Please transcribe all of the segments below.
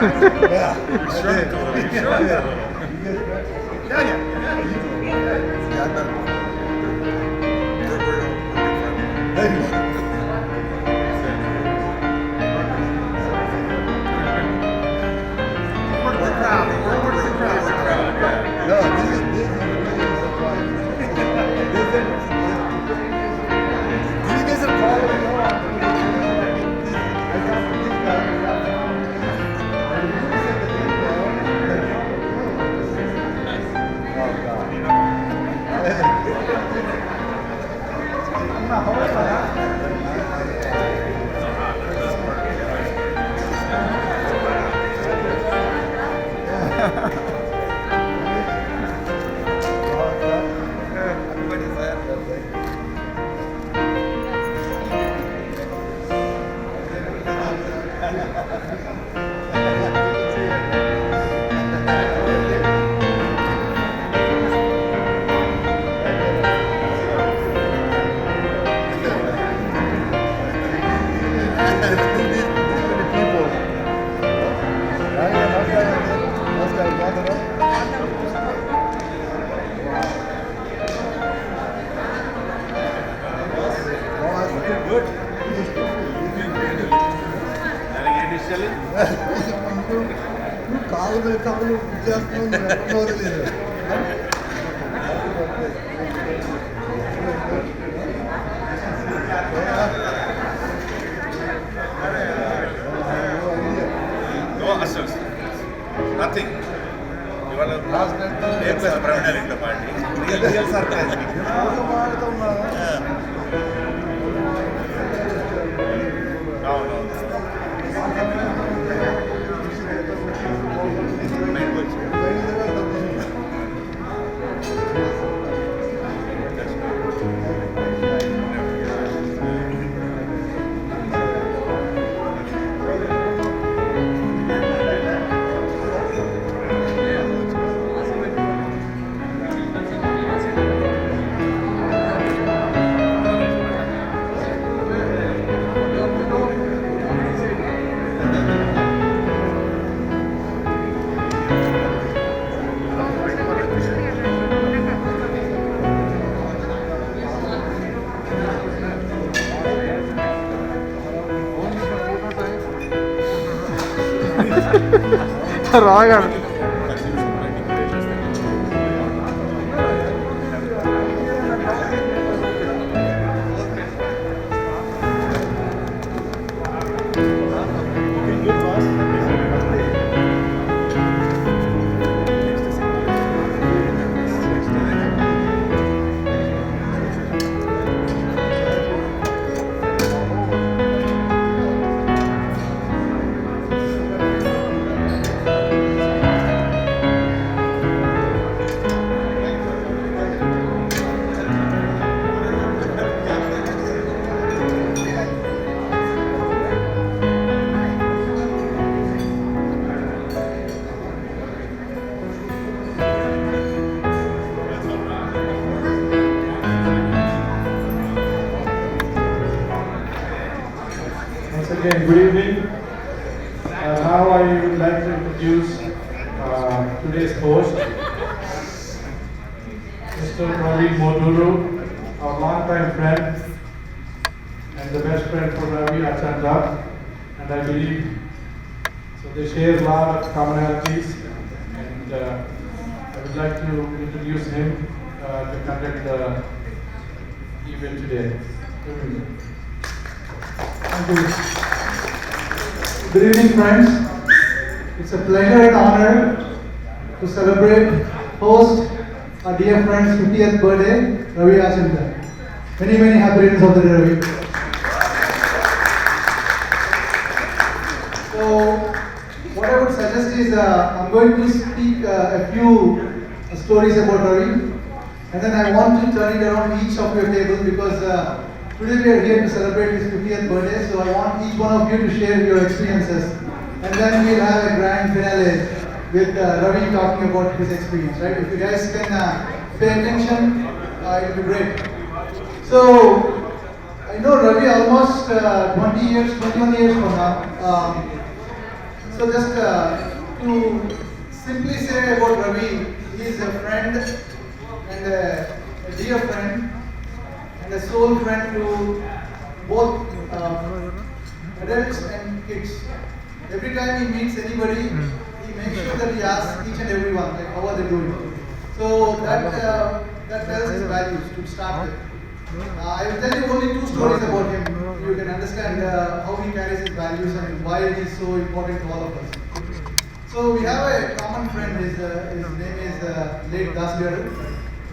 Yeah. You shrunk a little. You shrunk a little. Yeah, yeah. Yeah, I better. We're good friends. There you go. Work the crowd. Work the crowd. Yeah. No, this is really surprising. Did you guys follow me on? I got this guy. And you said the name well. Oh God. I'm not hoping for that. What is that? These many people. Right? Most guys gathered up. Oh, that's pretty good. నువ్వు కాలు మీద కాలు చేస్తున్నావు లేదు No assets. Nothing. You are a criminal in the party. Real surprise. No, no. రాగా Once again, good evening. Now I would like to introduce today's host, Mr. Ravi Moduru, our longtime friend and the best friend for Ravi, Achanta, and I believe so they share a lot of commonalities, and I would like to introduce him to conduct the event today. Thank you. Good evening, friends. It's a pleasure and honor to celebrate, host our dear friend's 50th birthday, Ravi Achanta. Many, many happy returns of the day, Ravi. So, what I would suggest is I'm going to speak a few stories about Ravi, and then I want to turn it around each of your tables because today we are here to celebrate his 50th birthday, so I want each one of you to share your experiences. And then we'll have a grand finale with Ravi talking about his experience, right? If you guys can pay attention, it'll be great. So, I know Ravi almost 20 years, 21 years from now. So just to simply say about Ravi, he is a friend and a dear friend and a soul friend to both adults and kids. Every time he meets anybody, he makes sure that he asks each and everyone, like, how are they doing? So that tells his values to start with. I will tell you only two stories about him. You can understand how he carries his values and why he is so important to all of us. So we have a common friend. His name is late Dasgaru,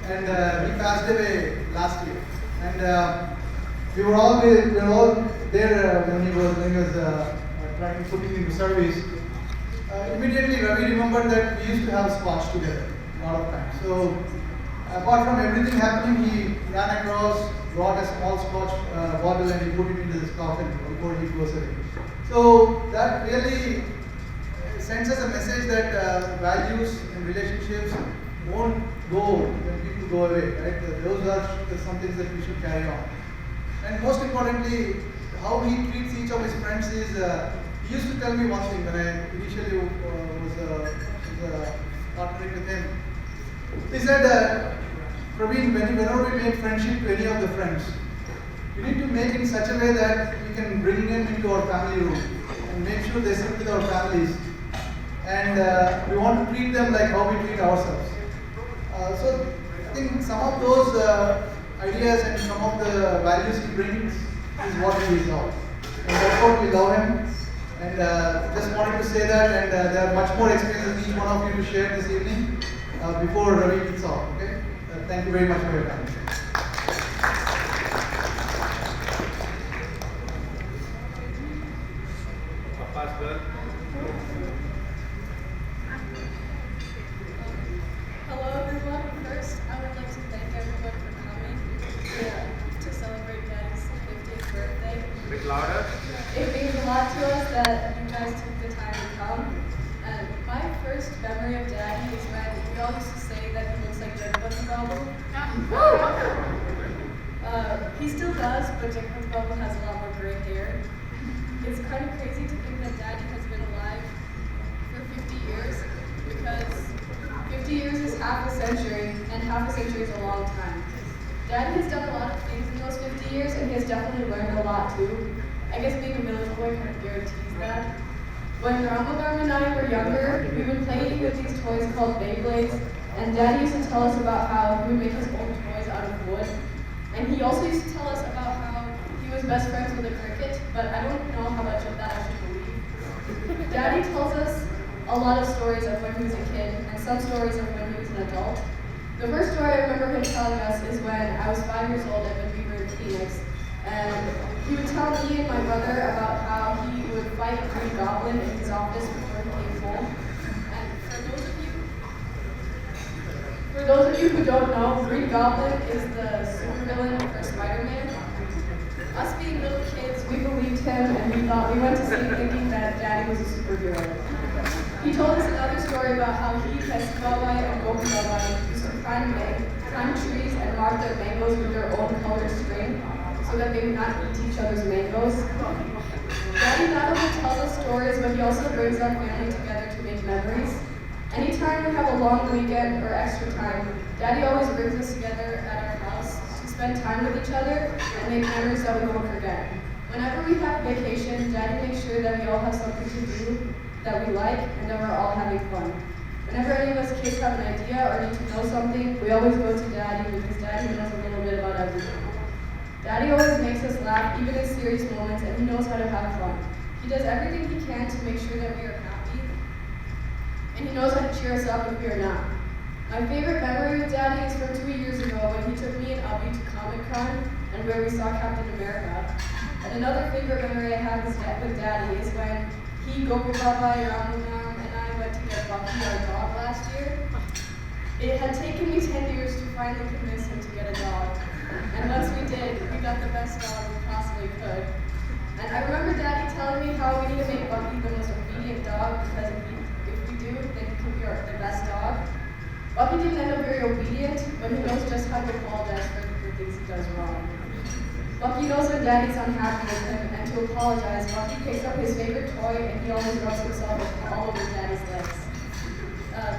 and he passed away last year. And we were all there when he was trying to put him into service. Immediately, Ravi remembered that we used to have scotch together a lot of times. So apart from everything happening, he ran across, brought a small scotch bottle, and he put it into this coffin before he goes away. So that really sends us a message that values and relationships won't go when people go away, right? Those are some things that we should carry on. And most importantly, how he treats each of his friends is, he used to tell me one thing when I initially was partnering with him. He said, Praveen, whenever we make friendship to any of the friends, we need to make it in such a way that we can bring them into our family room and make sure they sit with our families. And we want to treat them like how we treat ourselves. So I think some of those ideas and some of the values he brings is what he is now. And that's what we love him. And just wanted to say that, and there are much more experiences each one of you to share this evening before Ravi kicks off. Okay? Thank you very much for your time. Papa's girl. Hello everyone. First, I would like to thank everyone for coming to celebrate Daddy's 50th birthday. A bit louder. It means a lot to us that you guys took the time to come. And my first memory of Daddy is when we all used to say that he looks like Jagabati Babu. He still does, but Jagabati Babu has a lot more gray hair. It's kind of crazy to think that Daddy has been alive for 50 years, because 50 years is half a century, and half a century is a long time. Daddy has done a lot of things in those 50 years, and he has definitely learned a lot too. I guess being a middle boy kind of guarantees that. When Ramadan and I were younger, we would play with these toys called Beyblades, and Daddy used to tell us about how he would make his own toys out of wood. And he also used to tell us about how he was best friends with a cricket, but I don't know how much of that I should believe. Daddy tells us a lot of stories of when he was a kid, and some stories of when he was an adult. The first story I remember him telling us is when I was 5 years old and when we were in Phoenix. And he would tell me and my brother about how he would fight a Green Goblin in his office before he came home. And for those of you who don't know, Green Goblin is the supervillain for Spider-Man. Us being little kids, we believed him and we went to sleep thinking that Daddy was a superhero. He told us another story about how he, Pesi Babai, and Gopi Babai used to climb trees and mark their mangoes with their own colored string so that they would not eat each other's mangoes. Daddy not only tells us stories, but he also brings our family together to make memories. Anytime we have a long weekend or extra time, Daddy always brings us together at our house to spend time with each other and make memories that we won't forget. Whenever we have vacation, Daddy makes sure that we all have something to do that we like and that we're all having fun. Whenever any of us kids have an idea or need to know something, we always go to Daddy because Daddy knows a little bit about everything. Daddy always makes us laugh, even in serious moments, and he knows how to have fun. He does everything he can to make sure that we are happy, and he knows how to cheer us up if we are not. My favorite memory with Daddy is from 2 years ago when he took me and Abhi to Comic-Con and where we saw Captain America. And another favorite memory I have with Daddy is when he, Gopi Babai, Ramanam, and I went to get Bucky, our dog, last year. It had taken me 10 years to finally convince him to get a dog. And once we did, we got the best dog we possibly could. And I remember Daddy telling me how we need to make Bucky the most obedient dog because if we do, then he can be the best dog. Bucky didn't end up very obedient, but he knows just how to apologize for the things he does wrong. Bucky knows when Daddy's unhappy with him, and to apologize, Bucky picks up his favorite toy and he always rubs himself all over Daddy's legs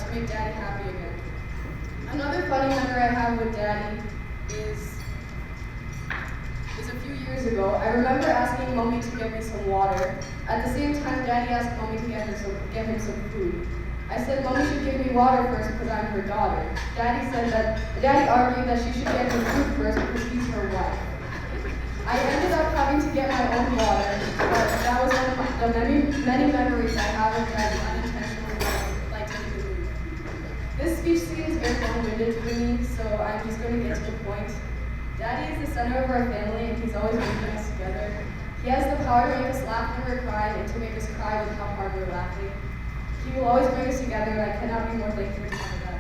to make Daddy happy again. Another funny memory I have with Daddy is a few years ago. I remember asking Mommy to get me some water. At the same time, Daddy asked Mommy to get him some food. I said Mommy should give me water first because I'm her daughter. Daddy argued that she should get him food first because he's her wife. I ended up having to get my own water, but that was one of the many memories I have of Daddy unintentionally like taking the food. This speech seems very long-winded for me, so I'm just going to get to the point. Daddy is the center of our family, and he's always bringing us together. He has the power to make us laugh when we're crying and to make us cry with how hard we're laughing. He will always bring us together, and I cannot be more thankful to him for that.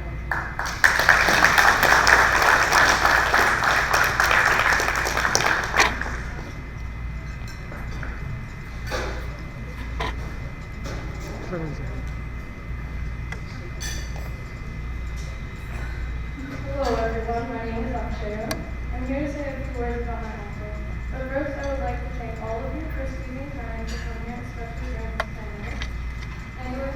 Hello everyone, my name is Achanta. I'm here to say a few words about my uncle. But first I would like to thank all of you for squeezing time to come here, especially during this pandemic. Anyway,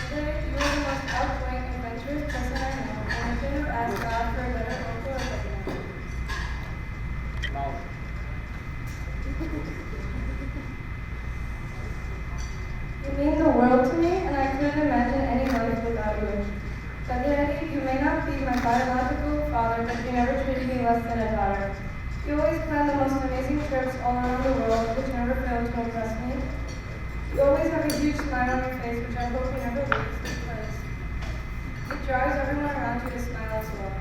today you are the most outgoing, adventurous person I know, and I couldn't have asked God for a better uncle or cousin. You mean the world to me, and I couldn't imagine any life without you. Daddy, you may not be my biological father, but you never treated me less than a daughter. You always plan the most amazing trips all around the world, which never fail to impress me. You always have a huge smile on your face, which I hope you never lose, because it drives everyone around you to smile as well.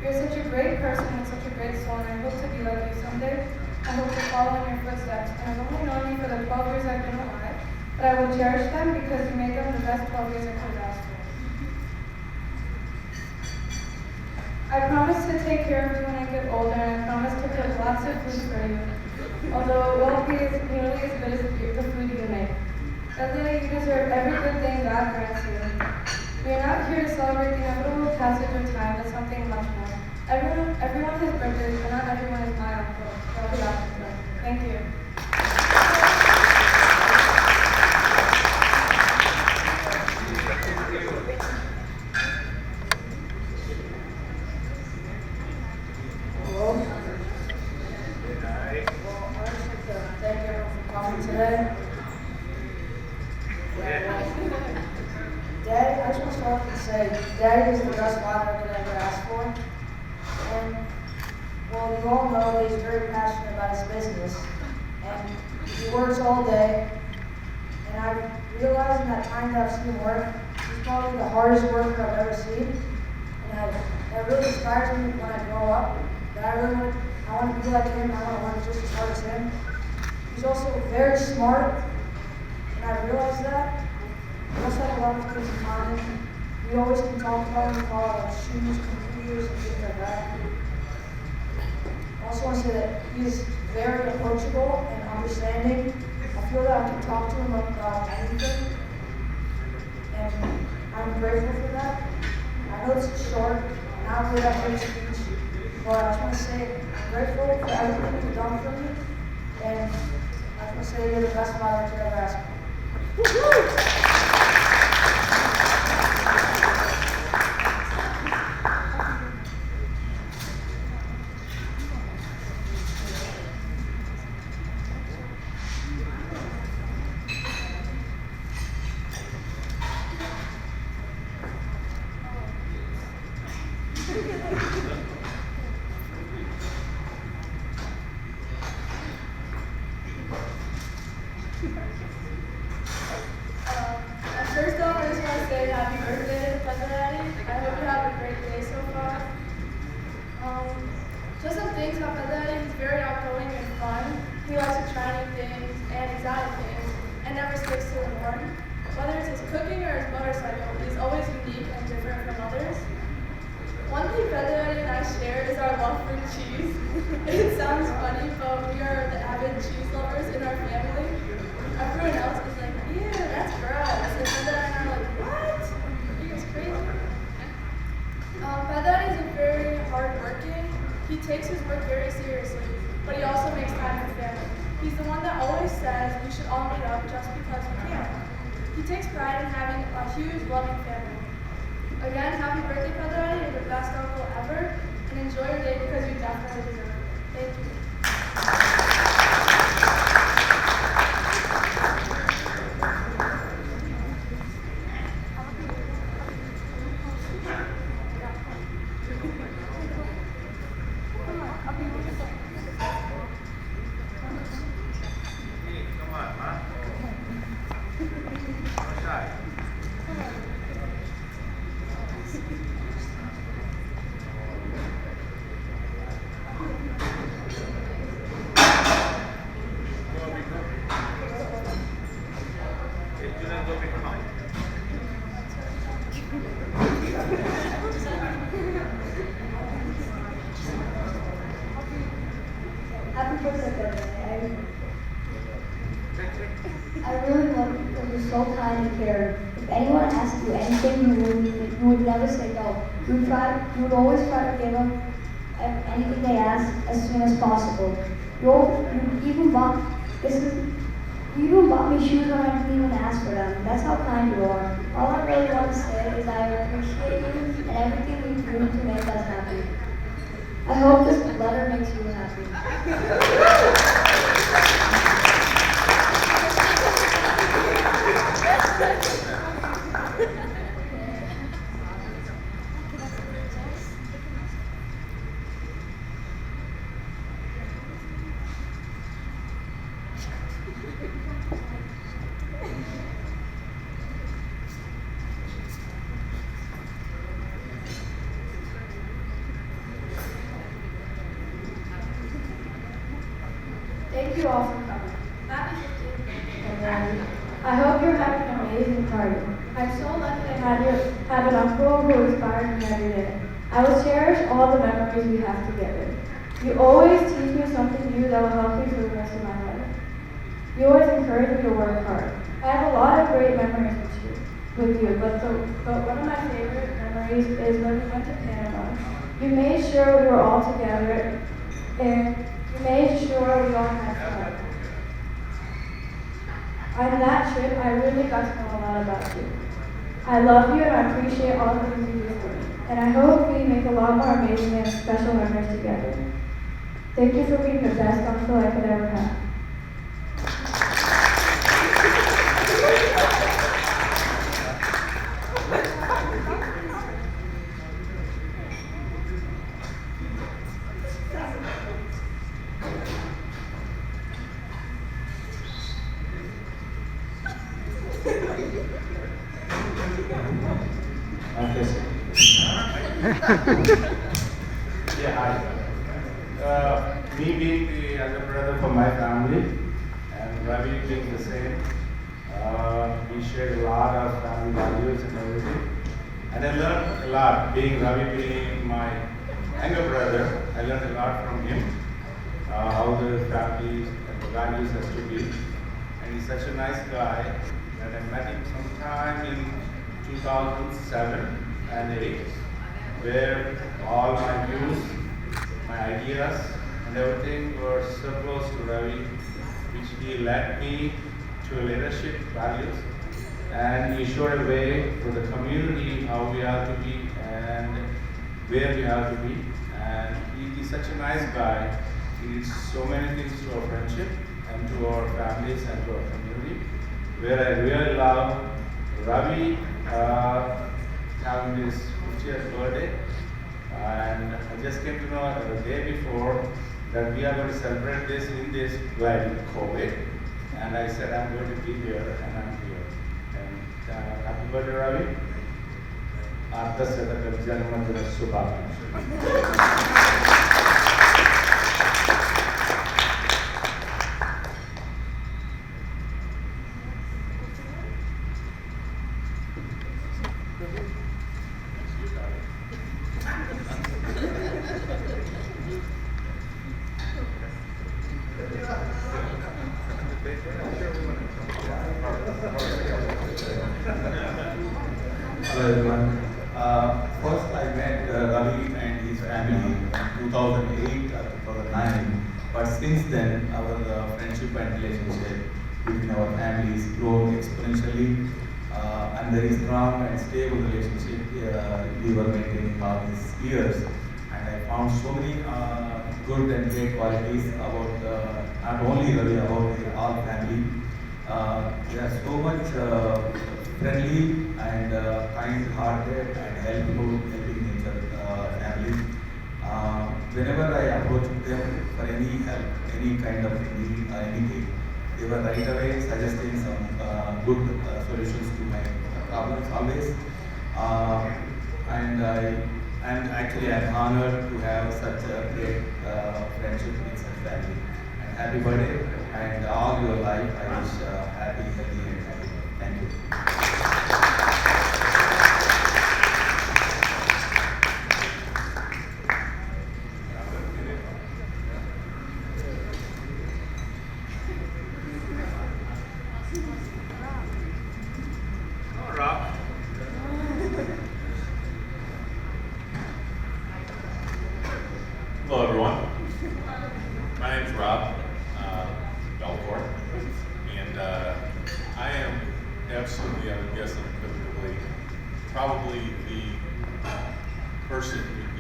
You're such a great person with such a great soul, and I hope to be like you someday. I hope to follow in your footsteps, and I've only known you for the 12 years I've been alive, but I will cherish them because you made them the best 12 years I could have asked for. I promise to take care of you when I get older, and I promise to cook lots of food for you, although it won't be nearly as good as the food you make. Daddy, you deserve every good thing God grants you. We are not here to celebrate the inevitable passage of time, but something much more. Everyone has birthdays, but not everyone is my uncle. Ravi. Thank you. Thank you for coming today. Dad, I just want to start off and say, Daddy is the best father I could ever ask for. And, well, you all know that he's very passionate about his business. And he works all day. And I realized in that time that I've seen him work, he's probably the hardest worker I've ever seen. And that really inspires me when I grow up. That I want to be like him. I want to work just as hard as him. He's also very smart, and I realized that. We also have a lot of things in common. We always can talk about him, like shoes, computers, and things like that. I also want to say that he is very approachable and understanding. I feel that I can talk to him about anything, and I'm grateful for that. I know this is short, and I don't really have a great speech, but I just want to say I'm grateful for everything you've done for me, and I just want to say you're the best father I could ever ask for. First off, I just want to say happy birthday, Cousin Daddy. I hope you have a great day so far. Just some things about Cousin Daddy. He's very outgoing and fun. He likes to try new things and exotic things and never sticks to the norm. Whether it's his cooking or his motorcycle, he's always unique and different from others. One thing Cousin Daddy and I share is our love for cheese. It sounds funny, but we are the avid cheese lovers in our family. Everyone else is like, ew, that's gross. And Cousin Daddy and I are like, what? It's crazy. Cousin Daddy is very hardworking. He takes his work very seriously, but he also makes says we should all meet up just because we can. He takes pride in having a huge, loving family. Again, happy birthday, Brother Eddie. You're the best uncle ever, and enjoy your day because you definitely deserve it. Thank you. Hey, come on, man. Don't shy. Go, big go. Hey, Julian, go, big, come on. Happy birthday, Brother. Check, check. I really love you because you're so kind and caring. If anyone asked you anything, you would never say no. You would always try to give them anything they asked as soon as possible. You even bought me shoes when I didn't even ask for them. That's how kind you are. All I really want to say is I appreciate you and everything you do to make us happy. I hope this letter makes you happy. Thank you all for coming. Happy 15th. I hope you're having an amazing party. I'm so lucky to have an uncle who inspires me every day. I will cherish all the memories we have together. You always teach me something new that will help me for the rest of my life. You always encourage me to work hard. I have a lot of great memories with you, but one of my favorite memories is when we went to Panama. You made sure we were all together, and you made sure we all had fun. On that trip, I really got to know a lot about you. I love you and I appreciate all the things you do for me. And I hope we make a lot more amazing and special memories together. Thank you for being the best uncle I could ever have. Yeah, hi. Me being the younger brother for my family, and Ravi being the same, we shared a lot of family values and everything. And I learned a lot, Ravi being my younger brother, I learned a lot from him, how the family and the values has to be. And he's such a nice guy that I met him sometime in 2007 and 8, where all my views, my ideas, and everything were so close to Ravi, which he led me to leadership values, and he showed a way for the community how we have to be and where we have to be. And he is such a nice guy. He did so many things to our friendship and to our families and to our community, where I really love Ravi having his 50th birthday. And I just came to know the day before that we are going to celebrate this in this while COVID. And I said I'm going to be here, and I'm here. And happy birthday, Ravi. Achanta जन्मदिन शुभाकांक्षलु. Hello everyone. First I met Ravi and his family in 2008 or 2009, but since then our friendship and relationship between our families grown exponentially, and very strong and stable relationship we were maintaining all these years. And I found so many good and great qualities about not only Ravi, about the all family. They are so much friendly and kind-hearted and helping nature family. Whenever I approached them for any help, any kind of need or anything, they were right away suggesting some good solutions to my problems always. And I'm honored to have such a great friendship with such family. And happy birthday, and all your life I wish happy, healthy, and happy. Thank you. Come on, Rob. Hello, everyone. My name is Rob Belcourt, and I am absolutely, I would guess unequivocally, probably the person with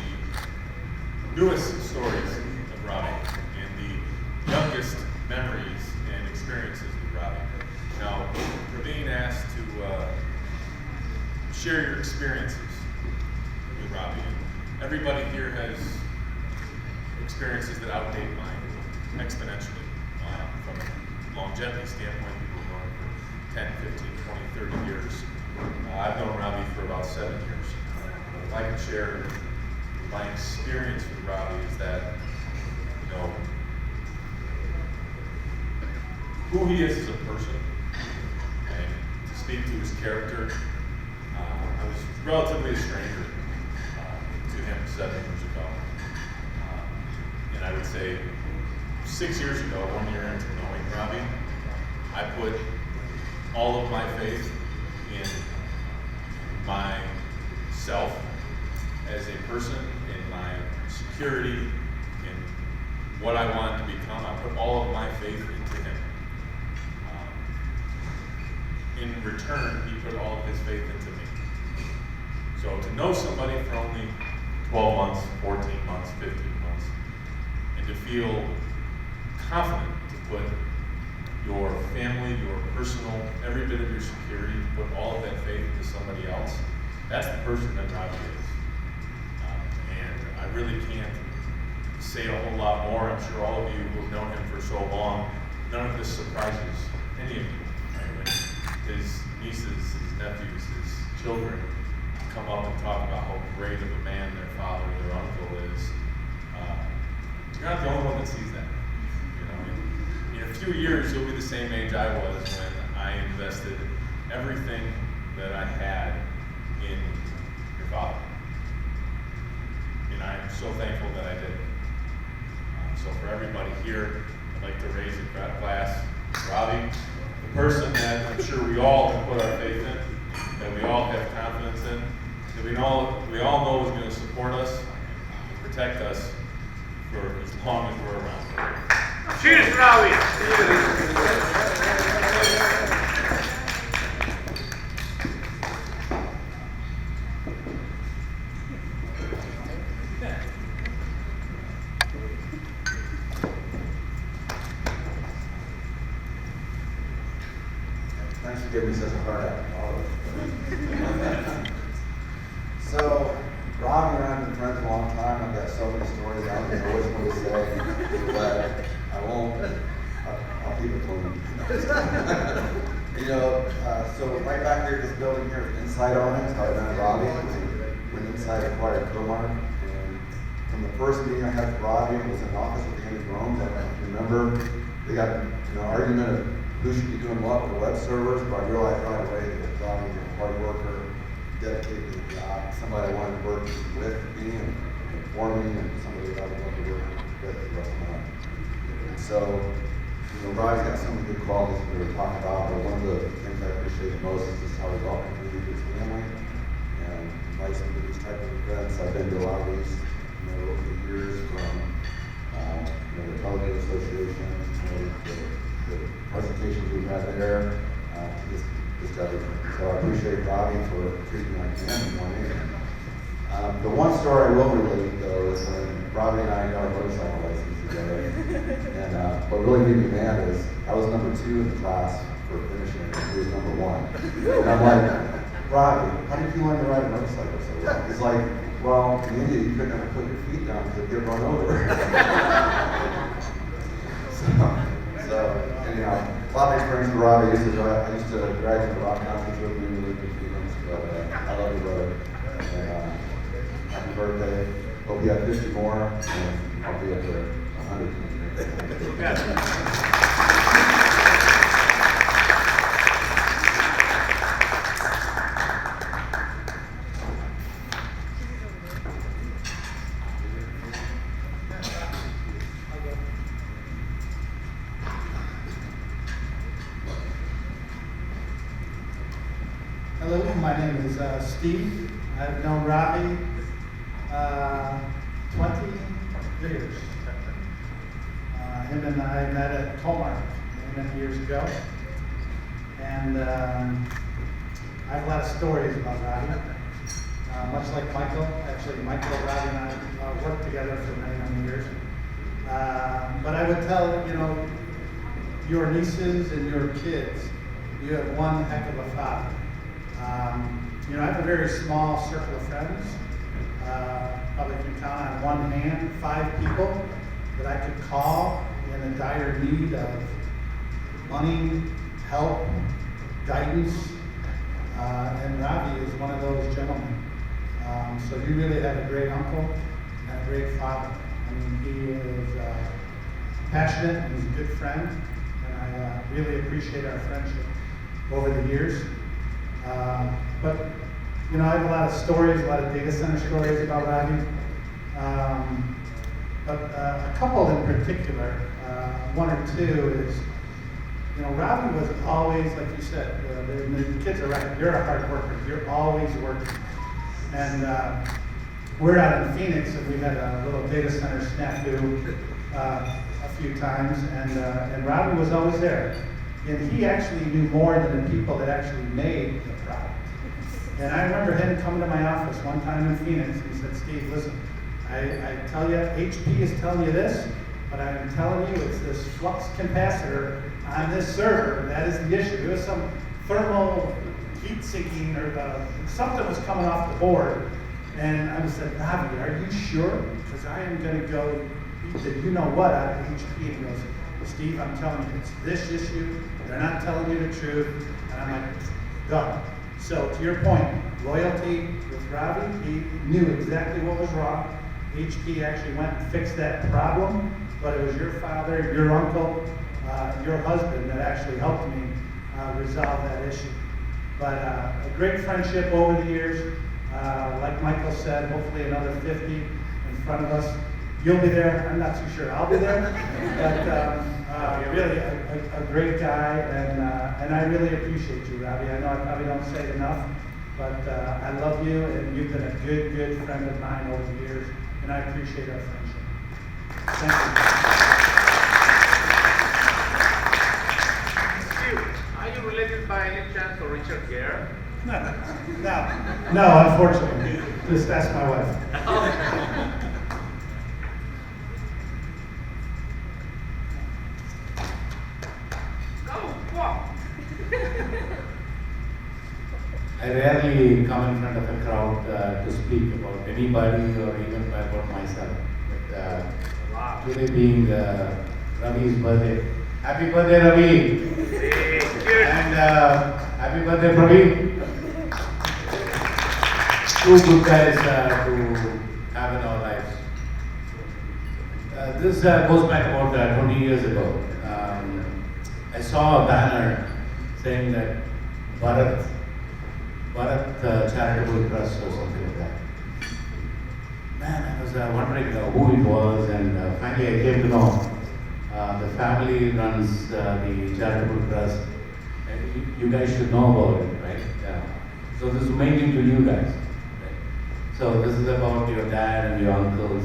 the newest stories of Ravi and the youngest memories and experiences with Ravi. Now, for being asked to share your experiences with Ravi, and everybody here has experiences that outdate mine exponentially. From a longevity standpoint, people have known for 10, 15, 20, 30 years. I've known Ravi for about 7 years. If I can share my experience with Ravi is that, you know, who he is as a person, and to speak to his character. I was relatively a stranger to him 7 years ago. And I would say 6 years ago, 1 year into knowing Ravi, I put all of my faith in myself as a person, in my security, in what I wanted to become. I put all of my faith into him. In return, he put all of his faith into me. So to know somebody for only 12 months, 14 months, 15 months, and to feel confident to put your family, your personal, every bit of your security, to put all of that faith into somebody else, that's the person that Ravi is. And I really can't say a whole lot more. I'm sure all of you who have known him for so long, none of this surprises any of you. Right? When his nieces, his nephews, his children come up and talk about how great of a man their father, their uncle is, you're not the only one that sees that. You know, in a few years, you'll be the same age I was when I invested everything that I had in your father. And I am so thankful that I did. So for everybody here, I'd like to raise a glass. Ravi, the person that I'm sure we all have put our faith in, that we all have confidence in, that we all know is going to support us and protect us for as long as we're around. Cheers, Ravi! Thanks for giving me such a hard out. So, Rob and I have been friends a long time. I've got so many stories I don't know which one to say, but I won't. I'll keep it clean. You know, so right back here, this building here, inside on it, how I met Robbie. Went inside, acquired Comar, and from the first meeting I had with Robbie, it was in office with Andy Gromes. I remember they got an argument of who should be doing what with the web servers, but I realized right away that Robbie was a hard worker, dedicated to the job, somebody I wanted to work with me and for me, and somebody that I wanted to work with the rest of my life. And so, you know, Robbie's got some good qualities we were talking about, but one of the things I appreciate the most is just how he's welcoming me to his family and invites me to these type of events. I've been to a lot of these, you know, over the years, from you know, the Television Association, you know, the presentations we've right there, just everything. So I appreciate Ravi for treating me like family more than anything. The one story I will relate though is when Ravi and I got our motorcycle license together. And what really made me mad is I was number 2 in the class for finishing, and he was number 1. And I'm like, Ravi, how did you learn to ride a motorcycle so well? He's like, well, you idiot, you couldn't ever put your feet down because you'd get run over. so anyhow, a lot of experience with Ravi. I used to drag him to rock concerts with me, really good feelings, but I love you, brother. And happy birthday. Hope you have 50 more, and I'll be up to 100. Hello, my name is Steve. I've known Ravi 20 years. Him and I met at Colmark many years ago. And I have a lot of stories about Ravi. Much like Michael, actually Michael, Ravi and I worked together for many years. But I would tell, your nieces and your kids, you have one heck of a father. I have a very small circle of friends. Probably can count on one hand 5 people that I could call in a dire need of money, help, guidance. And Ravi is one of those gentlemen. So you really have a great uncle and a great father. I mean, he is passionate and he's a good friend. And I really appreciate our friendship over the years. But I have a lot of stories, a lot of data center stories about Ravi. But a couple in particular, 1 or 2 is, Ravi was always, like you said, the kids are right, you're a hard worker, you're always working. And we're out in Phoenix and we had a little data center snafu a few times, and Ravi was always there. And he actually knew more than the people that actually made the product. And I remember him coming to my office one time in Phoenix, and he said, Steve, listen, I tell you, HP is telling you this, but I'm telling you it's this flux capacitor on this server that is the issue. There was some thermal heat sinking or something was coming off the board. And I said, Ravi, are you sure? Because I am going to go, he said, you know what, out of HP. And he goes, Steve, I'm telling you, it's this issue. They're not telling you the truth. And I'm like, done. So to your point, loyalty with Ravi, he knew exactly what was wrong. HP actually went and fixed that problem, but it was your father, your uncle, your husband that actually helped me resolve that issue. But a great friendship over the years. Like Michael said, hopefully another 50 in front of us. You'll be there. I'm not too sure I'll be there, but really a great guy, and I really appreciate you, Ravi. I know I probably don't say it enough, but I love you, and you've been a good friend of mine over the years, and I appreciate our friendship. Thank Steve, are you related by any chance to Richard Gere? No, unfortunately. Just ask my wife. I rarely come in front of a crowd to speak about anybody or even about myself. But today being Ravi's birthday, happy birthday, Ravi! And happy birthday, Ravi! 2 good guys to have in our lives. This goes back about 20 years ago. I saw a banner saying that Bharat Charitable Trust or something like that. Man, I was wondering who it was, and finally I came to know the family runs the charitable trust. And you guys should know about it, right? So this is mainly to you guys. Right? So this is about your dad and your uncles.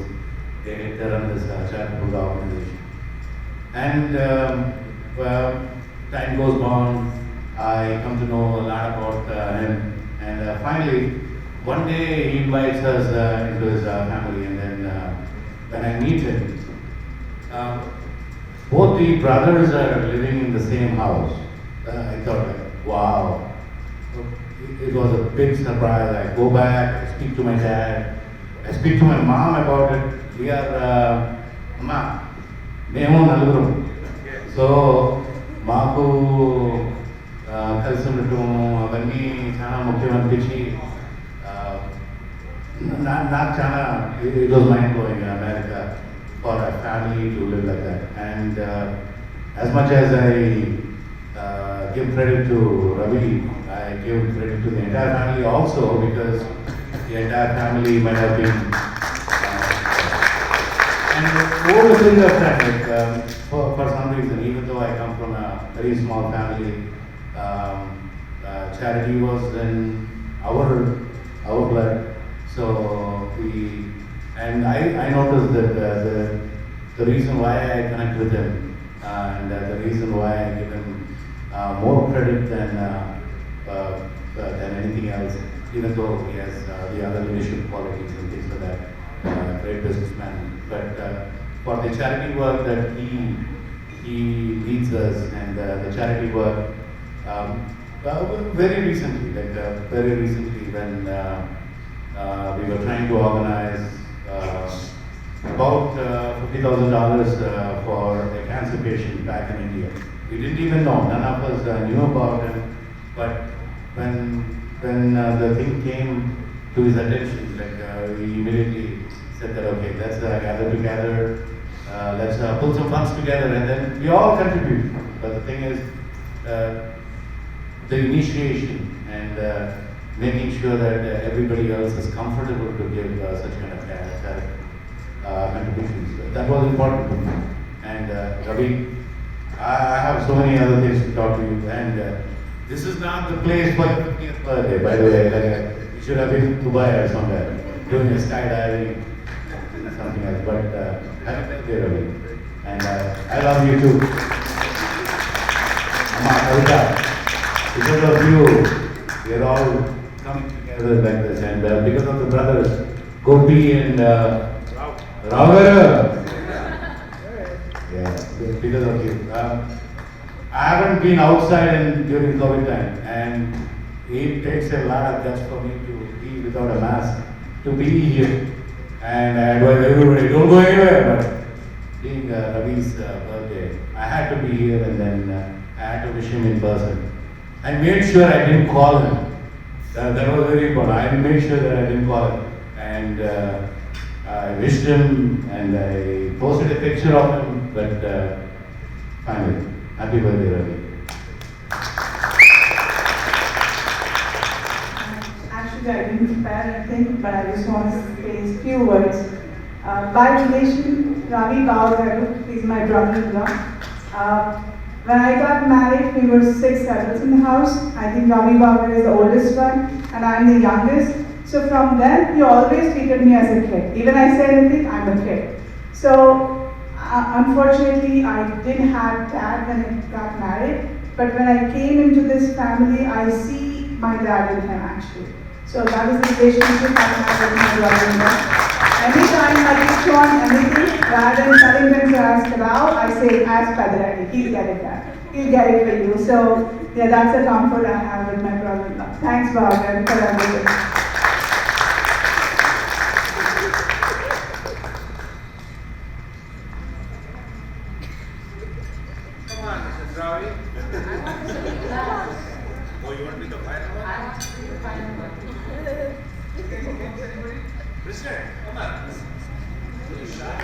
They run this charitable organization. And time goes on, I come to know a lot about him. And finally, one day he invites us into his family, and then when I meet him, both the brothers are living in the same house. I thought, like, wow. It was a big surprise. I go back, I speak to my dad, I speak to my mom about it. We are, Ma, Memo Naluru. So, Maku, Kalsumatu, Avani, Chana Mukhyamantri, not Chana, it was mind blowing in America for a family to live like that. And as much as I give credit to Ravi, I give credit to the entire family also, because the entire family might have been. And over the period of time, like, for some reason, even though I come from a very small family, charity was in our blood. So I noticed that the reason why I connect with him, and the reason why I give him more credit than anything else, even though he has the other leadership qualities and things like that, great businessman. But for the charity work that he leads us, and the charity work, very recently when we were trying to organize about $50,000 for a cancer patient back in India. We didn't even know, none of us knew about him, but when the thing came to his attention, like, we immediately said that, okay, let's gather together, let's pull some funds together, and then we all contribute. But the thing is, the initiation and making sure that everybody else is comfortable to give such kind of contributions. That was important to me. And Ravi, I have so many other things to talk to you, and this is not the place for your 50th birthday, by the way. Like, you should have been in Dubai or somewhere, doing a skydiving, something else. But happy birthday, Ravi. And I love you too. Amma, Kavita, because of you, we are all coming together like this, and because of the brothers, Gopi and Ravi. Yeah, because of you. I haven't been outside during COVID time, and it takes a lot of guts for me to be without a mask, to be here. And I advise everybody, don't go anywhere. But being Ravi's birthday, I had to be here, and then I had to wish him in person. I made sure I didn't call him. That was very important. I made sure that I didn't call him. And I wished him, and I posted a picture of him, but finally, happy birthday, Ravi. Actually, I didn't prepare anything, but I just want to say a few words. By relation, Ravi Bhavagaru is my brother-in-law. When I got married, we were 6 adults in the house. I think Ravi Bhavagaru is the oldest one, and I'm the youngest. So from then, he always treated me as a kid. Even I say anything, I'm a kid. So unfortunately, I didn't have dad when I got married. But when I came into this family, I see my dad in him actually. So that is the relationship I have with my brother-in-law. Anytime I get on anything, rather than telling them to ask Rao, I say, ask Padradi, he'll get it back. He'll get it for you. So yeah, that's a comfort I have with my brother-in-law. Thanks, Bhagan, for everything. Come on, Mrs. Ravi. Oh, you want to be the final one? I want to be the final one. Anybody? Krishna, come on. Really shy.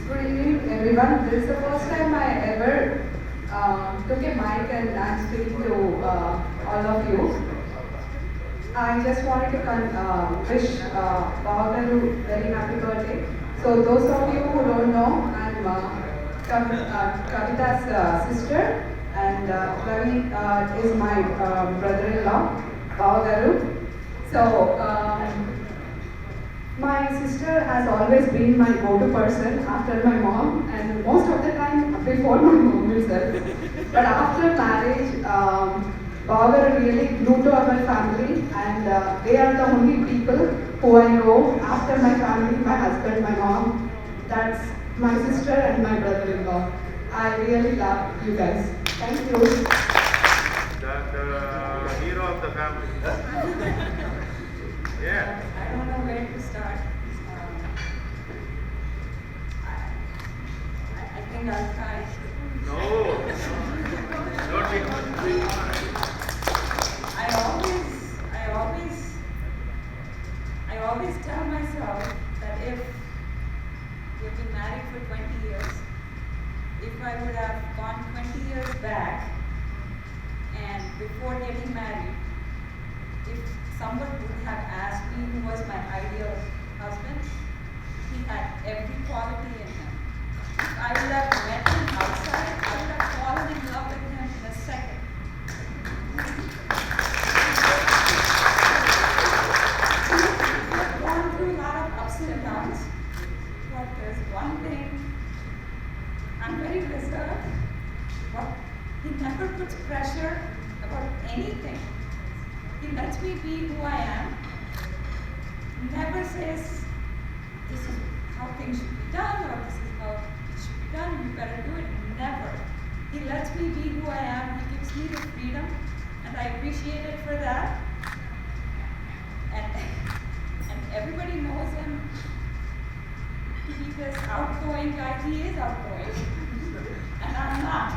Good evening, everyone. This is the first time I ever took a mic and I'm speaking to all of you. I just wanted to wish Bhavagaru very happy birthday. So those of you who don't know, I'm Kavita's sister, and Ravi is my brother-in-law, Bhavagaru. So My sister has always been my go-to person after my mom, and most of the time before my mom herself. But after marriage, Bob are really glued to our family, and they are the only people who I know after my family, my husband, my mom. That's my sister and my brother-in-law. I really love you guys. Thank you. The hero of the family. Yeah. I don't know where to start. I think I'll try. No. Don't be I always tell myself that if we've been married for 20 years, if I would have gone 20 years back and before getting married, if someone would have asked me who was my ideal husband, he had every quality in him. If I would have met him outside, I would have fallen in love with him in a second. We have gone through a lot of ups and downs, but there's one thing, I'm very reserved, but he never puts pressure about anything. He lets me be who I am. He never says, this is how things should be done, or this is how it should be done, you better do it. Never. He lets me be who I am. He gives me the freedom, and I appreciate it for that. And everybody knows him to be this outgoing guy. He is outgoing, and I'm not.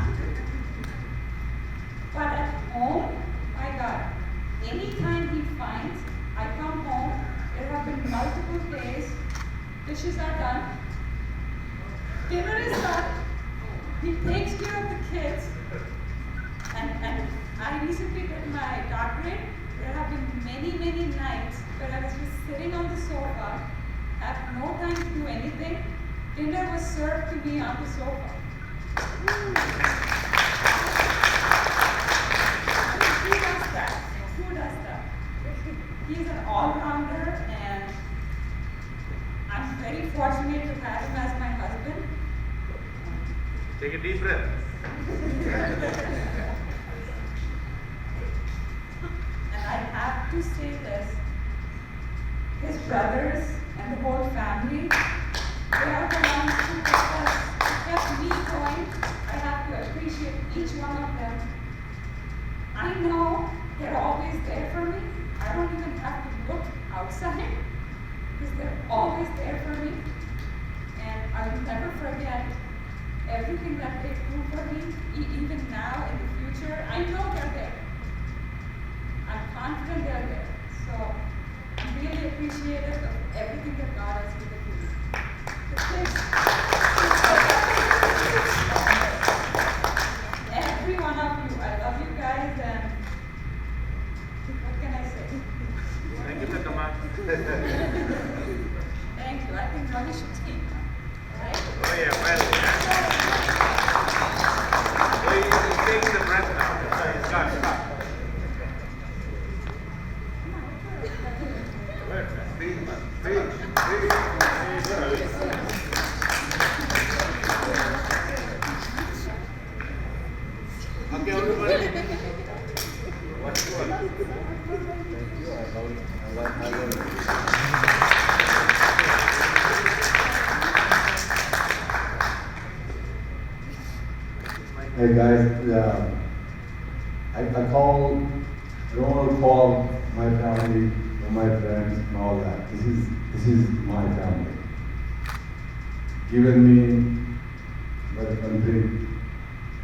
But at home, my God, anytime he finds, I come home, there have been multiple days, dishes are done, dinner is done, he takes care of the kids, and I recently did my doctorate. There have been many, many nights where I was just sitting on the sofa, have no time to do anything. Dinner was served to me on the sofa. Who does that? Who does that? He's an all-rounder, and I'm very fortunate to have him as my husband. Take a deep breath. And I have to say this, his brothers and the whole family, they are the ones who kept me going. I have to appreciate each one of them. I know they're always there for me. I don't even have to look outside because they're always there for me. And I will never forget everything that they do for me, even now in the future. I know they're there. I'm confident they're there. So I'm really appreciative of everything that God has given me. The kids, every one of you, I love you guys, and what can I say? Thank you, Satama. Thank you. I think Ravi should speak, right? Oh yeah, well, he's taking the breath now. Stop. Okay, everybody. What's good? Hey guys, I don't want to call my family or my friends and all that. This is my family. Given me by the country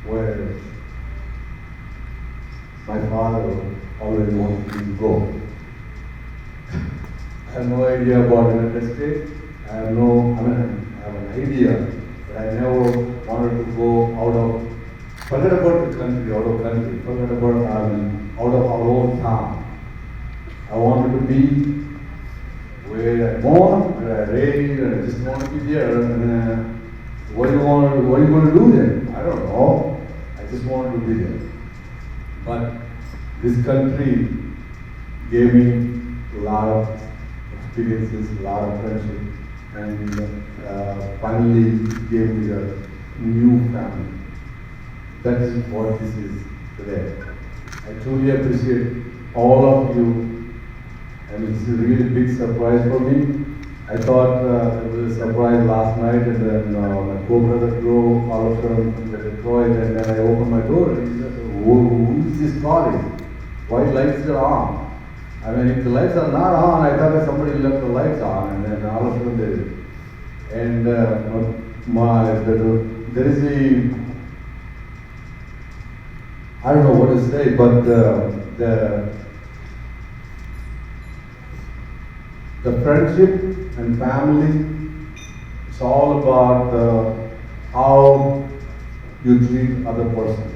where my father always wanted me to go. I have no idea about United States. I have an idea, but I never wanted to go forget about the country, forget about out of our own town. I wanted to be where I born, where I raised, and I just want to be there. And what are you going to do there? I don't know. I just wanted to be there. But this country gave me a lot of experiences, a lot of friendship, and finally gave me the new family. That is what this is today. I truly appreciate all of you, and it's a really big surprise for me. I thought it was a surprise last night, and then my co-brother drove all of them from Detroit, and then I opened my door and he said, who is this calling? Why lights are on? I mean, if the lights are not on, I thought that somebody left the lights on, and then all of a sudden they did. And there is a, I don't know what to say, but the friendship and family, it's all about how you treat other person.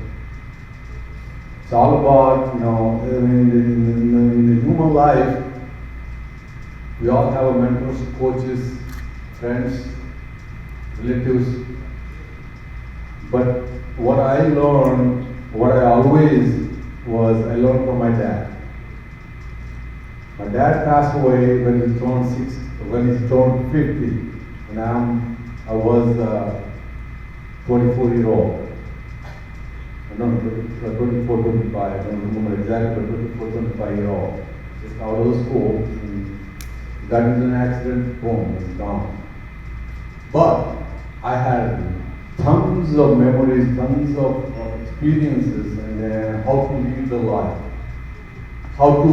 It's all about, in the human life, we all have mentors, coaches, friends, relatives. But what I learned, what I always was, I learned from my dad. My dad passed away when he turned 50, and I was 24-year-old. No, 24, 25, I don't remember exactly, but 24, 25-year-old. Just out of the school, got into an accident, boom, it's gone. But I had tons of memories, tons of experiences, and then how to live the life, how to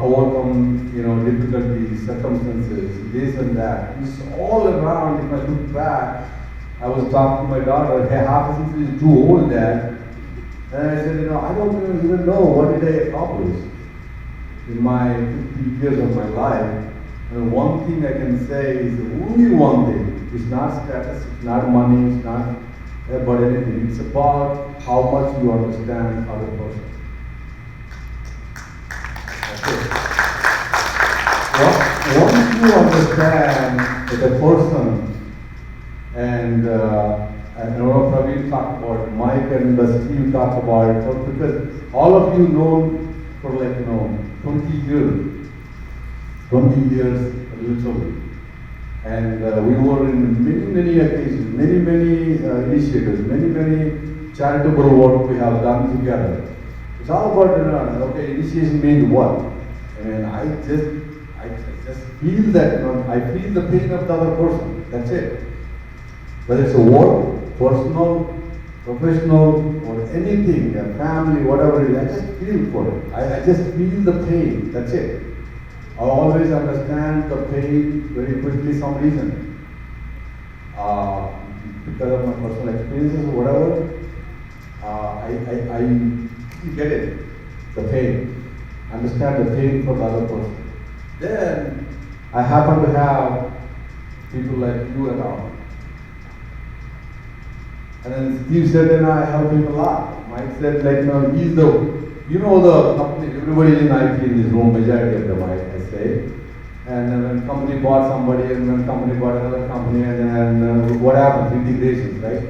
overcome, difficulties, circumstances, this and that. It's all around. If I look back, I was talking to my daughter, hey, half a sister is too old, Dad. And I said, I don't even know what did I accomplish in my 50 years of my life. And one thing I can say is only one thing. It's not status, it's not money, it's not about anything. It's about how much you understand other person. That's it. Once you understand the person, and I don't know if Ravi talked about it, Mike and Steve talked about it, because all of you know for 20 years, literally. And we were in many occasions, many initiatives, many charitable work we have done together. It's all about, initiation means what? And I just feel that, I feel the pain of the other person, that's it. Whether it's a work, personal, professional, or anything, a family, whatever it is, I just feel for it. I just feel the pain, that's it. I always understand the pain very quickly, some reason. Because of my personal experiences or whatever, I get it, the pain. Understand the pain for the other person. Then, I happen to have people like you around. And then Steve said, and I help him a lot. Mike said, he's the company, everybody in IT in this room, majority of them, I say. And then when company bought somebody, and when company bought another company, and then what happens? Integrations, right?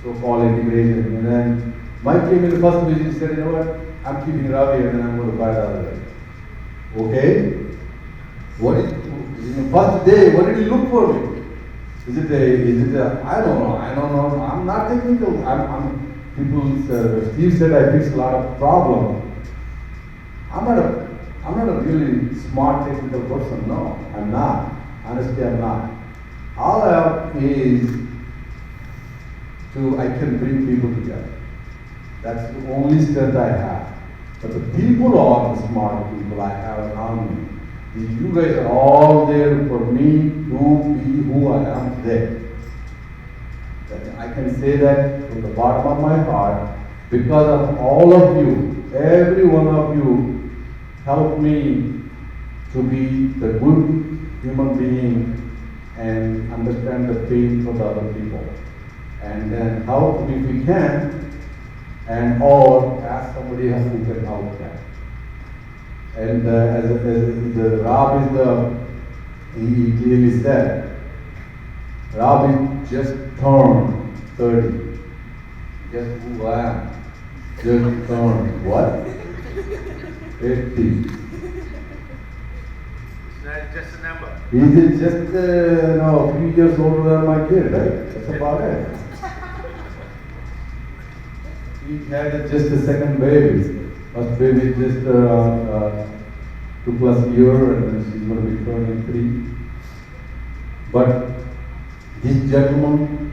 So-called integration. And then Mike came in the first visit and said, what? I'm keeping Ravi, and then I'm going to buy the other guy. Okay? In the first day, what did he look for me? Is it I don't know. I'm not technical. Steve said I fix a lot of problems. I'm not a really smart technical person. No, I'm not. Honestly, I'm not. All I have is I can bring people together. That's the only strength I have. But the people are the smart people I have around me. You guys are all there for me to be who I am today. I can say that from the bottom of my heart, because of all of you, every one of you helped me to be the good human being and understand the pain for the other people. And then help if we can, and or ask somebody else who can help them. And as the Rob he clearly said, Ravi just turned 30. Guess who I am? Just turned what? 80. It's not just a number. He's just a few years older than my kid, right? That's about it. He had just a second baby. First baby just 2+ years, and then she's going to be turning 3. But this gentleman,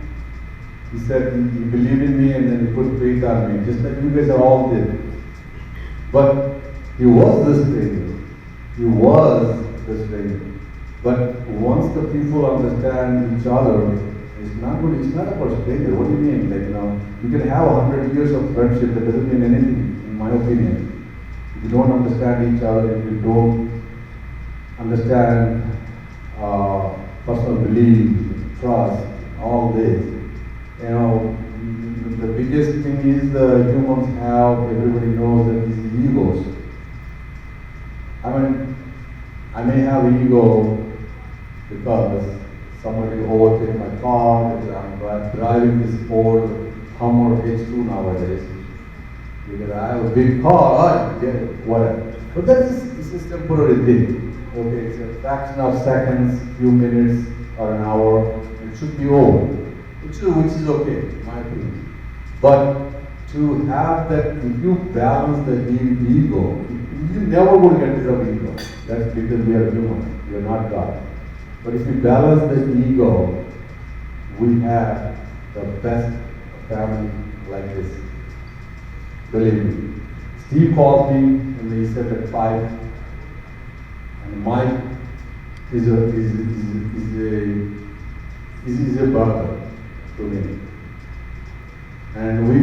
he said he believed in me, and then he put faith on me, just like you guys all did. But he was the stranger. He was the stranger. But once the people understand each other, it's not about stranger. What do you mean? You can have 100 years of friendship, that doesn't mean anything, in my opinion. If you don't understand each other, if you don't understand personal belief, trust, all this, the biggest thing is the humans have, everybody knows that is the egos. I may have ego because somebody overtake my car, I'm driving this Ford Hummer H2 nowadays. Because I have a big car, I get it, whatever. But it's a temporary thing. Okay, it's a fraction of seconds, few minutes, or an hour. It should be over, which is okay, in my opinion. But to have that, if you balance the ego, you never will get rid of ego. That's because we are human, we are not God. But if you balance the ego, we have the best family like this. Believe me. Steve called me and he said at 5, and Mike is a brother to me. And we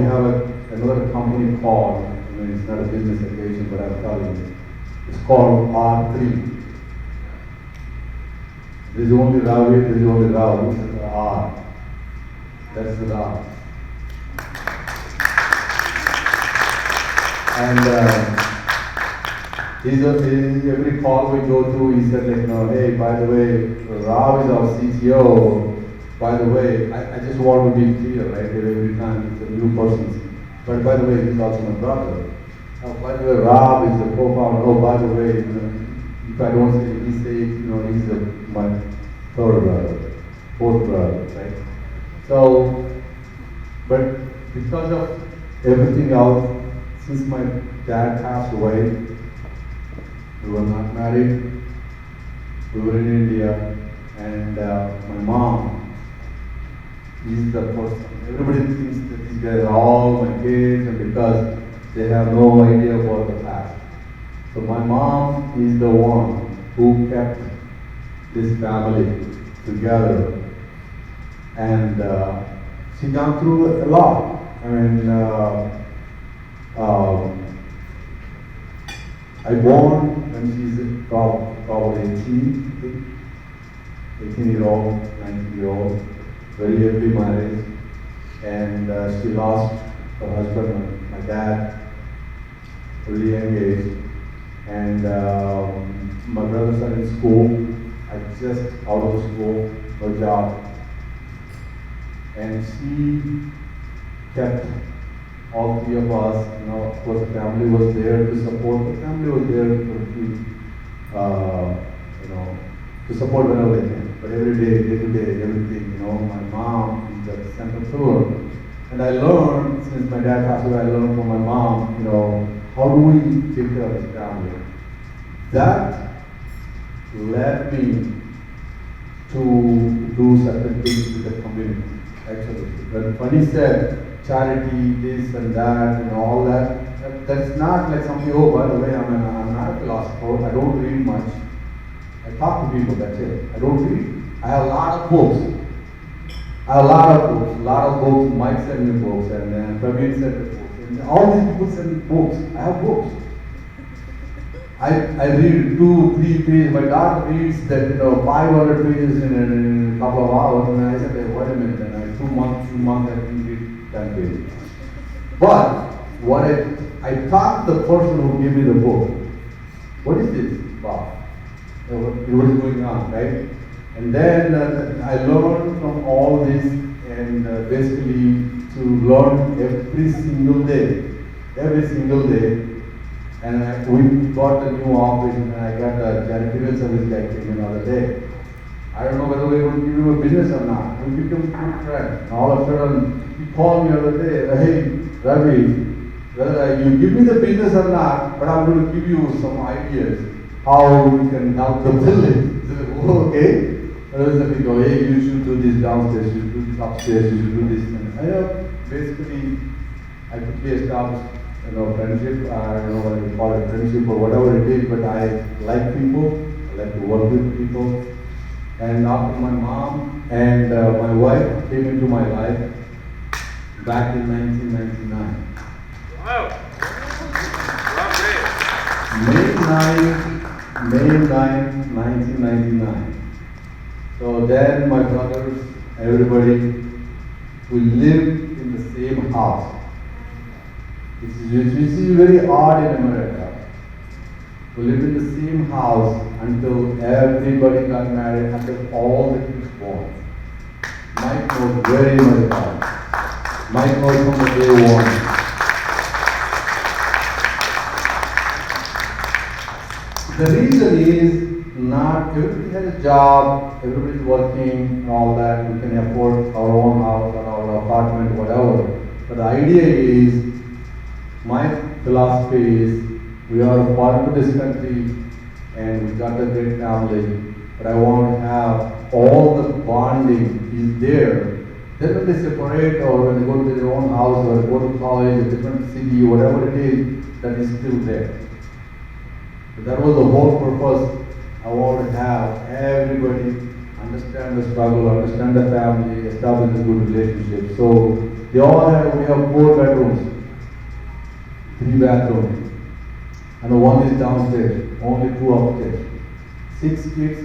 have another company called, it's not a business occasion, but I'm telling you, it's called R3. There's only Ravi, there's only Ravi, this is the R. That's the R. And every call we go to, he said hey, by the way, Rav is our CTO. By the way, I just want to be clear, right? Every time it's a new person. But by the way, he's also my brother. By the way, Rav is the co-founder. Oh, by the way, if I don't say, he says, he's my third brother, fourth brother, right? So, but because of everything else, since my dad passed away, we were not married, we were in India, and my mom is the person. Everybody thinks that these guys are all my kids, and because they have no idea about the past. So my mom is the one who kept this family together, and she gone through a lot. I born when she's probably 18-year-old, 19-year-old, very early marriage, and she lost her husband, my dad, early young age, and my brothers are in school. I just out of school, no job, and she kept all 3 of us. Of course, the family was there to support. The family was there to support whenever they can. But every day to day, everything. My mom is the central pillar. And I learned, since my dad passed away, I learned from my mom, how do we take care of this family? That led me to do certain things with the community. Actually, when he said charity, this and that, and all that, that's not like something, oh, by the way, I'm not a philosopher, I don't read much. I talk to people, that's it. I don't read. I have a lot of books. A lot of books. Mike sent me books, and then Praveen sent me books. And all these people send me books. I have books. I read 2-3 pages. My daughter reads that 500 pages in a couple of hours, and I said, hey, wait a minute, and I 2 months I can read 10 pages. But what I talked to the person who gave me the book. What is this, Bob? What is going on, right? And then I learned from all this, and basically to learn every single day, And we got the new office, and I got the janitorial service guy came in the other day. I don't know whether we will give him a business or not. We become good friends. And all of a sudden, he called me the other day, hey, Ravi, whether you give me the business or not, but I'm going to give you some ideas how we can help the building. I said, oh, okay. And I was like, oh, hey, you should do this downstairs, you should do this upstairs, you should do this. And basically, I quickly established, friendship. I don't know whether you call it friendship or whatever it is, but I like people. I like to work with people. And after my mom and my wife came into my life back in 1999. Wow. May 9, 1999. So then my brothers, everybody, we lived in the same house. This is very odd in America. We lived in the same house until everybody got married, until all the kids born. Mike was very much about it. Mike was from the day one. The reason is not everybody has a job, everybody's working and all that, we can afford our own house or our apartment, whatever. But the idea is, my philosophy is, we are part of this country and we got a great family, but I want to have all the bonding is there. Then when they separate or when they go to their own house or go to college, a different city, whatever it is, that is still there. So that was the whole purpose. I want to have everybody understand the struggle, understand the family, establish a good relationship. So we have 4 bedrooms, 3 bathrooms. And one is downstairs, only 2 upstairs. 6 kids,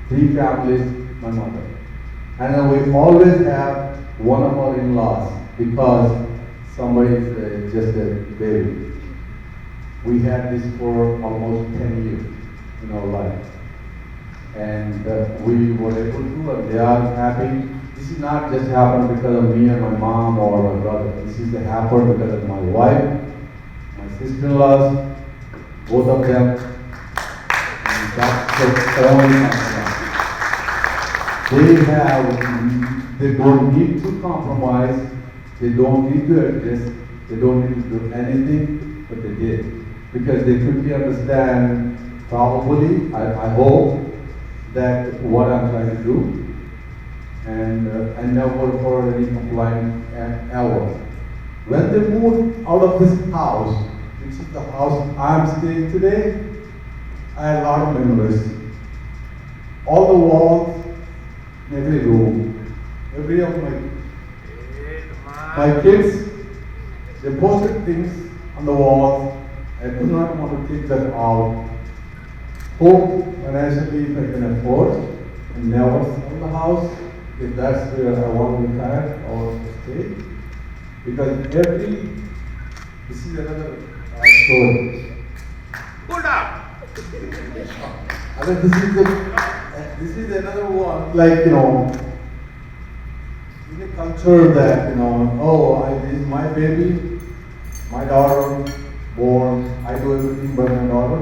3 families, my mother. And then we always have one of our in-laws because somebody is just a baby. We had this for almost 10 years in our life. And we were able to, and they are happy. This is not just happened because of me and my mom or my brother. This is happened because of my wife, my sister-in-laws, both of them, and that's the only they don't need to compromise, they don't need to adjust, they don't need to do anything, but they did. Because they quickly understand, probably, I hope, that what I'm trying to do, and I never for any complaint ever. When they moved out of this house, which is the house I'm staying today, I had a lot of memories. All the walls, every room, every of my kids, they posted things on the walls. I do not want to take that out. Hope financially if I can afford, and never sell the house if that's where I want to retire or stay. Because this is another story. Hold up! This is another one, like, in a culture that, this is my baby, my daughter, born, I do everything by my daughter.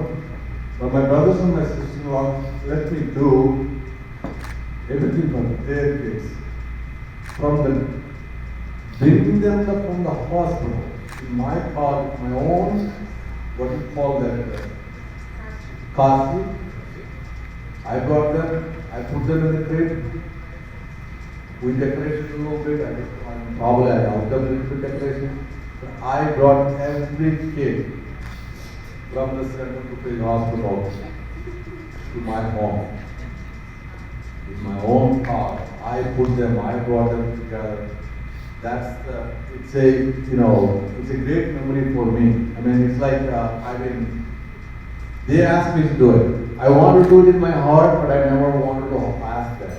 But my brothers and my sister-in-law let me do everything for their kids. Bringing them from the hospital, in my part, my own, what you call that, car seat. I brought them, I put them in the crate. We decorated a little bit, probably I helped them with the decoration. But I brought every kid from the Central Pupil Hospital to my home. With my own car, I put them, I brought them together. It's a great memory for me. I mean, it's like, they asked me to do it. I want to do it in my heart, but I never wanted to ask them.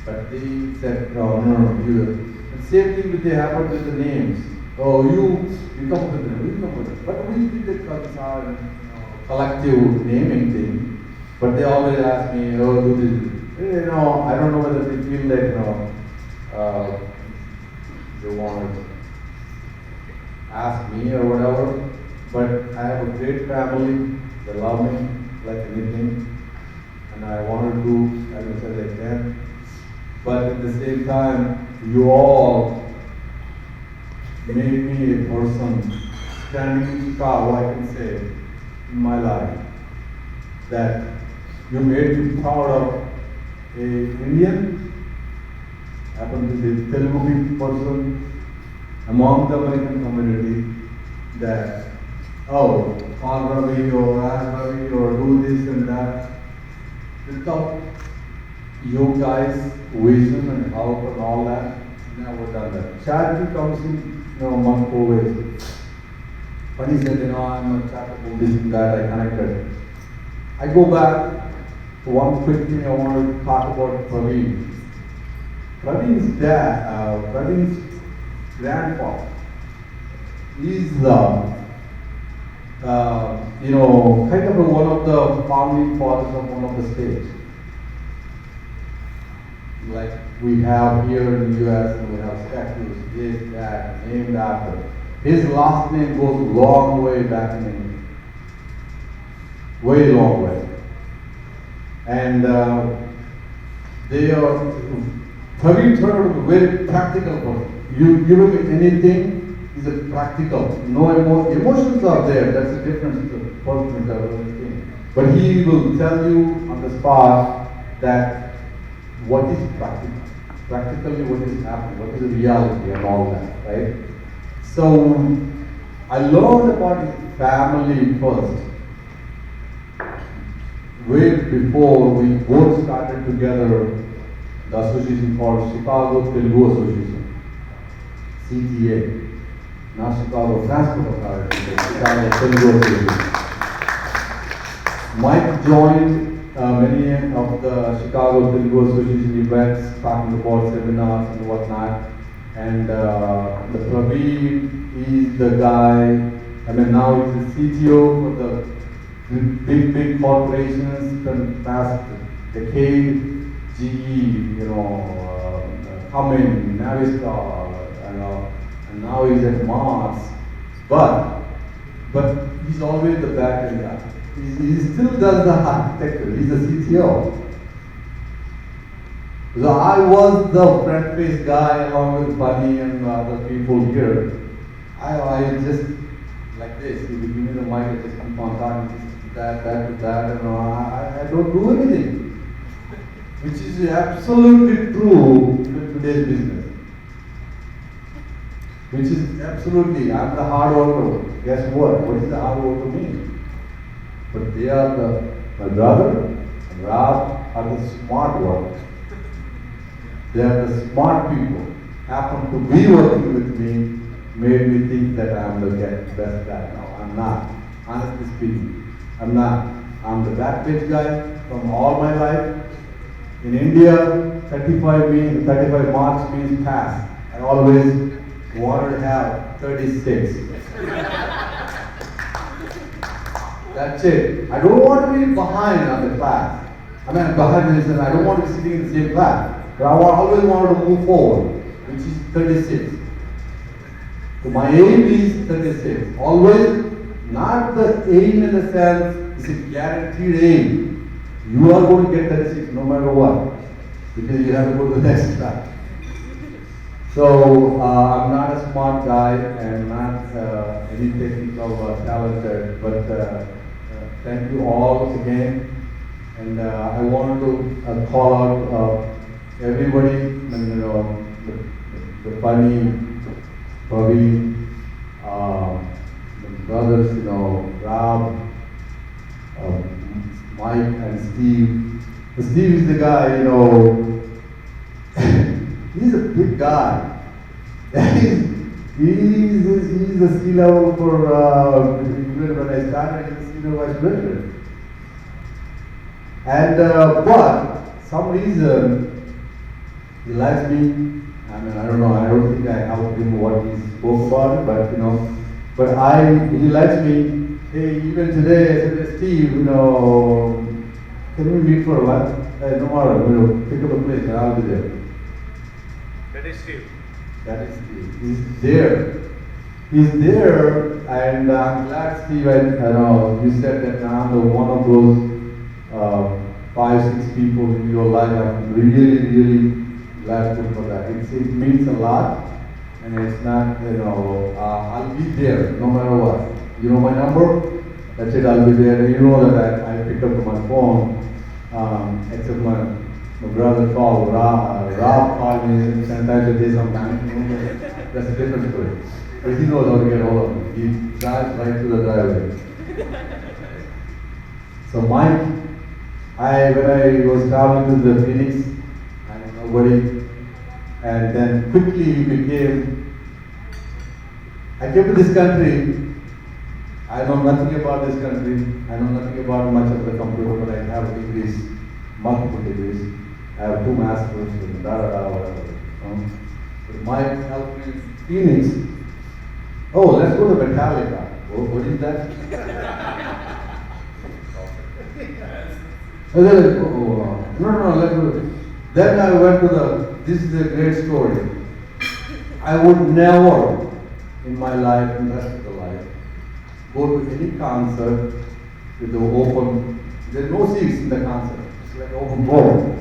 But they said, no, you will. And same thing with happened with the names. Oh, you come up with them, you come with them. But we did the collective naming thing. But they always ask me, oh, do this. I don't know whether they feel that, they want to ask me or whatever. but I have a great family. They love me like anything, and I want to do as much as I can. But at the same time, you all made me a person standing in Chicago, I can say, in my life, that you made me proud of a Indian, happen to be a Telugu person among the American community, that, oh, call Ravi or ask Ravi or do this and that. Without you guys' vision and help and all that, never done that. Charity comes in, multiple ways. Funny said, I'm a charitable, this and that, I connected. I go back to one quick thing I want to talk about Praveen. Praveen's dad, Praveen's grandfather, is kind of one of the founding fathers of one of the states. Like we have here in the US, and we have statues, this, that, named after. His last name goes a long way back in India. Way long way. And they are, Praveen turned out a very practical person. You give him anything, he's a practical. No emotions are there, that's the difference with the person that everything. But he will tell you on the spot that what is practical, practically what is happening, what is the reality and all that, right? So I learned about his family first. Way before we both started together the association called Chicago Telugu Association, CTA, not Chicago Transport Authority, but Chicago Telugu Association. Mike joined many of the Chicago Telugu Association events, talking about seminars and whatnot. And the Praveen is the guy, now he's the CTO for the big corporations for the past decade. GE, Cummins, Navistar, and now he's at Mars. But he's always the back end guy. He still does the architecture. He's the CTO. So I was the front face guy along with Bunny and other people here. I just like this. If you give me the mic, I just keep on talking that, and I don't do anything. Which is absolutely true in today's business. Which is absolutely, I'm the hard worker. Guess what? What is the hard worker mean? But they are my brother and Rav are the smart ones. They are the smart people. Happen to be working with me, made me think that I'm the best guy. No, I'm not. Honestly speaking, I'm not. I'm the back page guy from all my life. In India, 35 marks means pass. I always wanted to have 36. That's it. I don't want to be behind on the class. Behind this, and I don't want to be sitting in the same class. But I always wanted to move forward, which is 36. So my aim is 36. Always, not the aim in the sense, it's a guaranteed aim. You are going to get 36 no matter what, because you have to go to the next class. So I'm not a smart guy and not any technical talented, but thank you all again. And I wanted to call out everybody, the Bunny, Ravi, the brothers, Rav, Mike and Steve. Steve is the guy, he's a big guy. he's the C-level for, even when I started, he's the senior vice president. And, but, some reason, he likes me. I don't know, I don't think I helped him what he spoke about, but, he likes me. Hey, even today, I said, Steve, can we meet for a while? Tomorrow, pick up a place and I'll be there. That is Steve. That is Steve. He's there. he's there, and I'm glad, Steve, you said that I'm the one of those 5, 6 people in your life. I'm really, really grateful for that. It means a lot, and it's not, I'll be there no matter what. You know my number? That's it, I'll be there. You know that I pick up my phone, except my brother called, Rob called me, sometimes a day, sometimes, that's a different story. But he knows how to get hold of me. He drives right to the driveway. So Mike, when I was traveling to the Phoenix, I know nobody, and then quickly he became, I came to this country, I know nothing about this country, I know nothing about much of the computer, but I have degrees, multiple degrees. I have 2 masters and whatever. But Mike helped me in Phoenix. Oh, let's go to Metallica. Oh, what is that? And then, no, let's go. Then I went to this is a great story. I would never in my life, in the rest of the life, go to any concert with the open, there's no seats in the concert. It's like open door.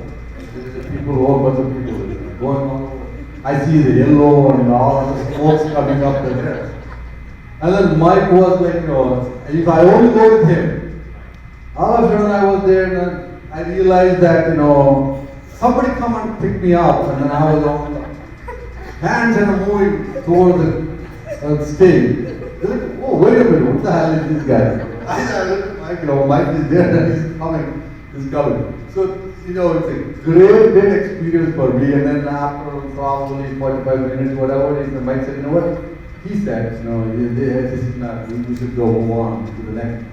There's people, whole bunch of people going all over. I see the yellow and all the smokes coming up there. And then Mike was like, if I only go with him, all of a sudden I was there and I realized that, somebody come and pick me up, and then I was on the hands and moving toward the stage. They're like, oh, wait a minute, what the hell is this guy? I look at Mike, Mike is there and he's coming. So, it's a great experience for me. And then after probably 45 minutes, whatever, Mike said, you know what? He said, this is not, we should go move on to the next.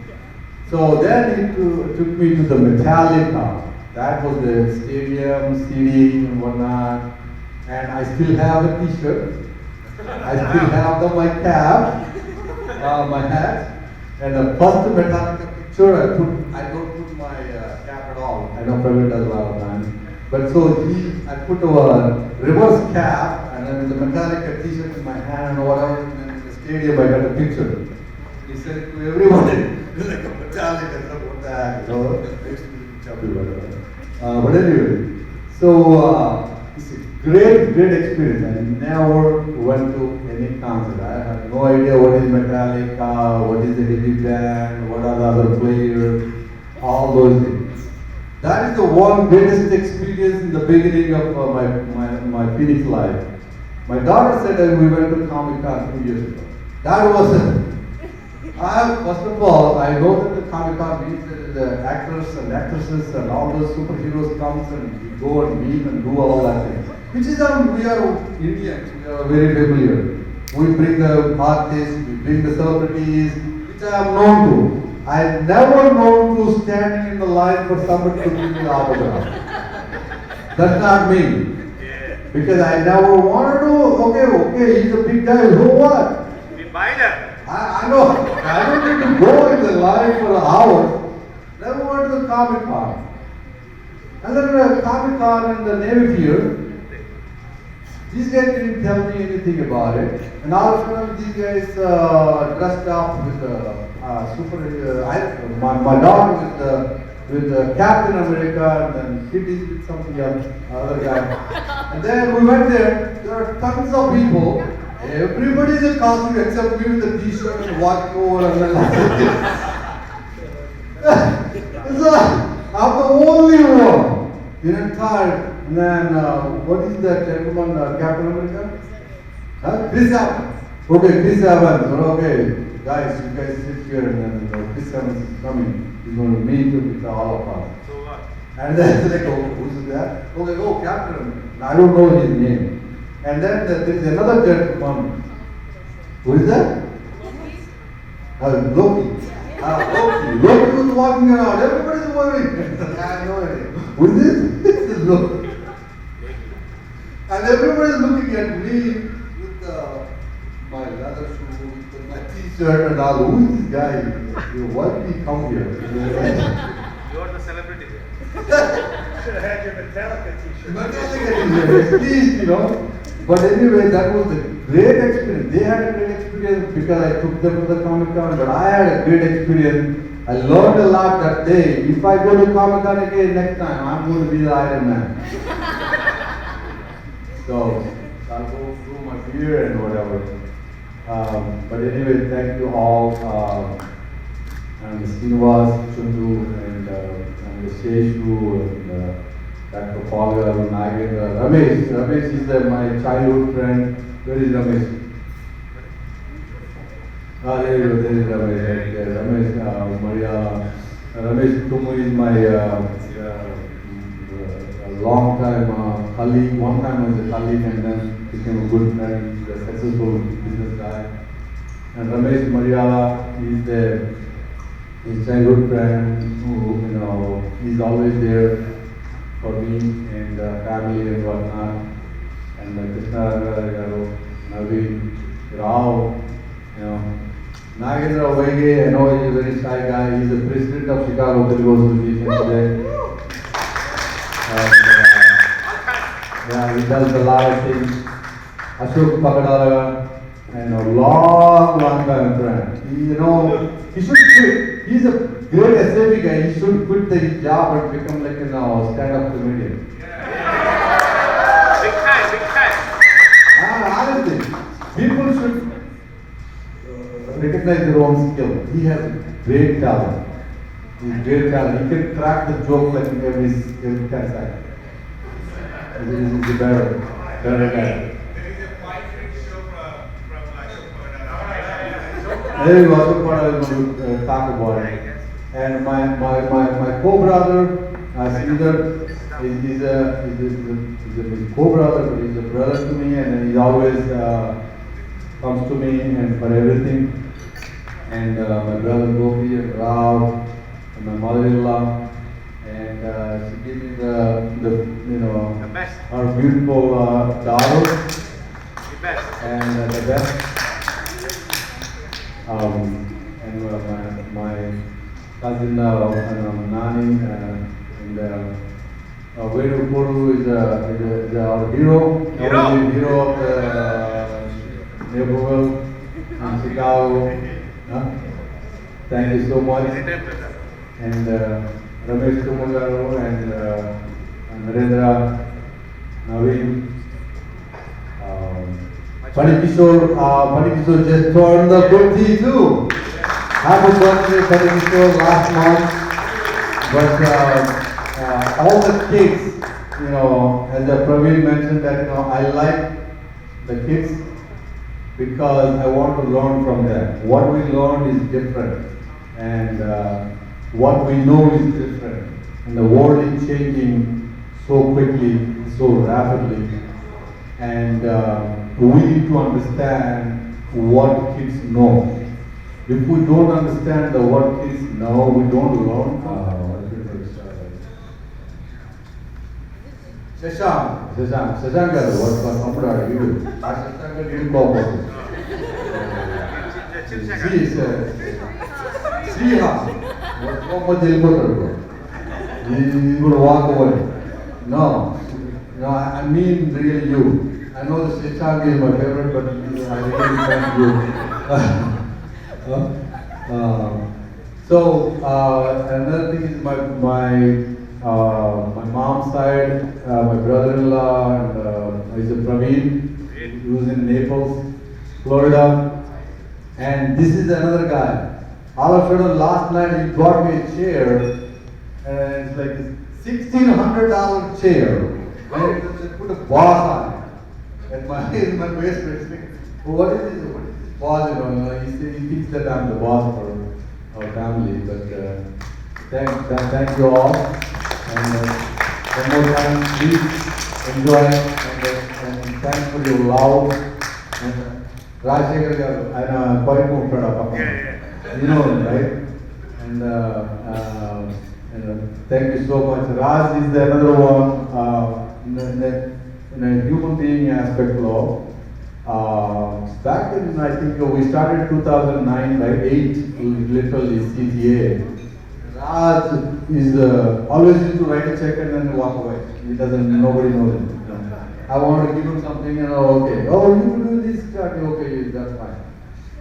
So then he took me to the Metallica. That was the stadium, CD and whatnot. And I still have the t-shirt. I still have my cap, my hat. And the first Metallica picture, I don't put my cap at all. I know Praveen does a lot of times. But so I put a reverse cap and then the Metallica t-shirt in my hand and whatever, and then in the stadium I got a picture. He said to everybody, it's like a Metallica, what the heck, but anyway, so it's a great experience. I never went to any concert. I have no idea what is Metallica, what is the heavy band, what are the other players, all those things. That is the one greatest experience in the beginning of my Phoenix life. My daughter said that we went to Comic-Con 2 years ago. That was first of all, I know that the Comic-Con means that the actors and actresses and all those superheroes comes and we go and meet and do all that thing. Which is, we are Indians, we are very familiar. We bring the artists, we bring the celebrities, which I am known to. I have never known to standing in the line for somebody to give me the autograph. That's not me. Because I never wanted to, okay, he's a big guy, so what? I know, I don't need to go in the line for hours. Never went to the Comic-Con. And then the Comic-Con and the Navy Pier, these guys didn't tell me anything about it. And all of a sudden these guys dressed up with my dog with Captain America, and then Kitty with something else, other guy. And then we went there are tons of people. Everybody's in costume except me with the t-shirt and walking over and then I'm the only one in entire. And then what is that gentleman, Captain America? Chris Evans. Okay, Chris Evans. Okay, guys, you guys sit here and then Chris Evans is coming. He's going to meet with all of us. So what? And then like, who's that? Okay, Captain. I don't know his name. And then there is another gentleman. Who is that? Loki. Loki was walking around. Everybody's worried. I have no idea. Who is this? This is Loki. And everybody's looking at me with my leather shoe, with my t-shirt and all. Who is this guy? Why did he come here? You're the celebrity there. Should have had your Metallica t-shirt. Metallica t-shirt, at least, But anyway, that was a great experience. They had a great experience because I took them to the Comic Con, but I had a great experience. I learned a lot that day. If I go to Comic Con again next time, I'm going to be the Iron Man. So I'll go through my beer and whatever. But anyway, thank you all. And Srinivas, Chundu, and Sheshu, and Dr. Paula, Nagendra, Ramesh. Ramesh is my childhood friend. Where is Ramesh? There is Ramesh. Right there. Ramesh, Maria. Ramesh Tumu is my long time colleague. One time I was a colleague and then became a good friend. He's a successful business guy. And Ramesh Mariala is his childhood friend who, he's always there for me and family and whatnot. And Krishna, Naveen, Rao, Nagendra Vaige, I know he's a very shy guy. He's the president of Chicago Telugu Association today. And he does a lot of things. Ashok Pagadala, and a long time friend. He should quit. He's a great SAP guy. He should quit the job and become like a stand-up comedian. Big time. Honestly, people should recognize their own skill. He has great talent. He can crack the joke like every 10 seconds. He's a better guy. There you go, that's what I was going to talk about it. And my co-brother, Sridhar, he's a co-brother, but he's a brother to me, and he always comes to me and for everything. And my brother Gopi and Rav, and my mother-in-law, and she gave me the best. Our beautiful daughter, The best. and the best. And my cousin Nani and Venu Puru is our hero. Hero of the neighborhood in Chicago. Thank you so much. And Ramesh Tumagaru and Narendra, Naveen. Panikishore just turned the 52. Happy birthday, Panikishore, last month. But all the kids, as Praveen mentioned that, I like the kids because I want to learn from them. What we learn is different, and what we know is different. And the world is changing so quickly, so rapidly, and we need to understand what kids know. If we don't understand what kids know, we don't learn. Shashank garu, what are you? Shashank didn't call me. See, what much he's going to walk away. No, I mean really you. I know the Shashank is my favorite, but I really thank you. So another thing is my mom's side, my brother-in-law is a Praveen, who's in Naples, Florida, and this is another guy. All of a sudden, last night he brought me a chair, and it's like a $1,600 chair, and it put a boss on it. And my basement is like, what is this? What is this boss? He thinks that I'm the boss for our family, but thank you all. And one more time, please enjoy and thanks for your love. And Rajshekhar garu, I'm quite moved up. You know him, right? And thank you so much. Raj is another one in a human being aspect law. Back then, I think we started 2009, right? 8, literally CTA. Raj is always used to write a check and then walk away. Nobody knows him. I want to give him something, okay. Oh, you do this, okay, that's fine.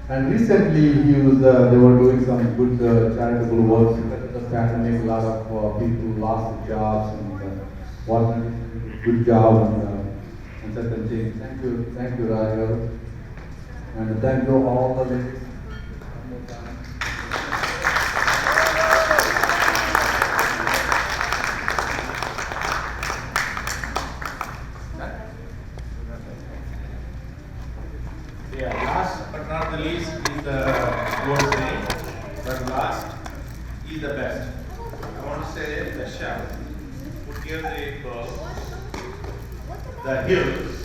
And recently, they were doing some good charitable work because of the pandemic. A lot of people lost their jobs and what good job and certain things. Thank you, Raja, and thank you all the ladies. Yeah, last but not the least is the old saying, but last is the best. I want to say the chef who gave the pearl, the hills,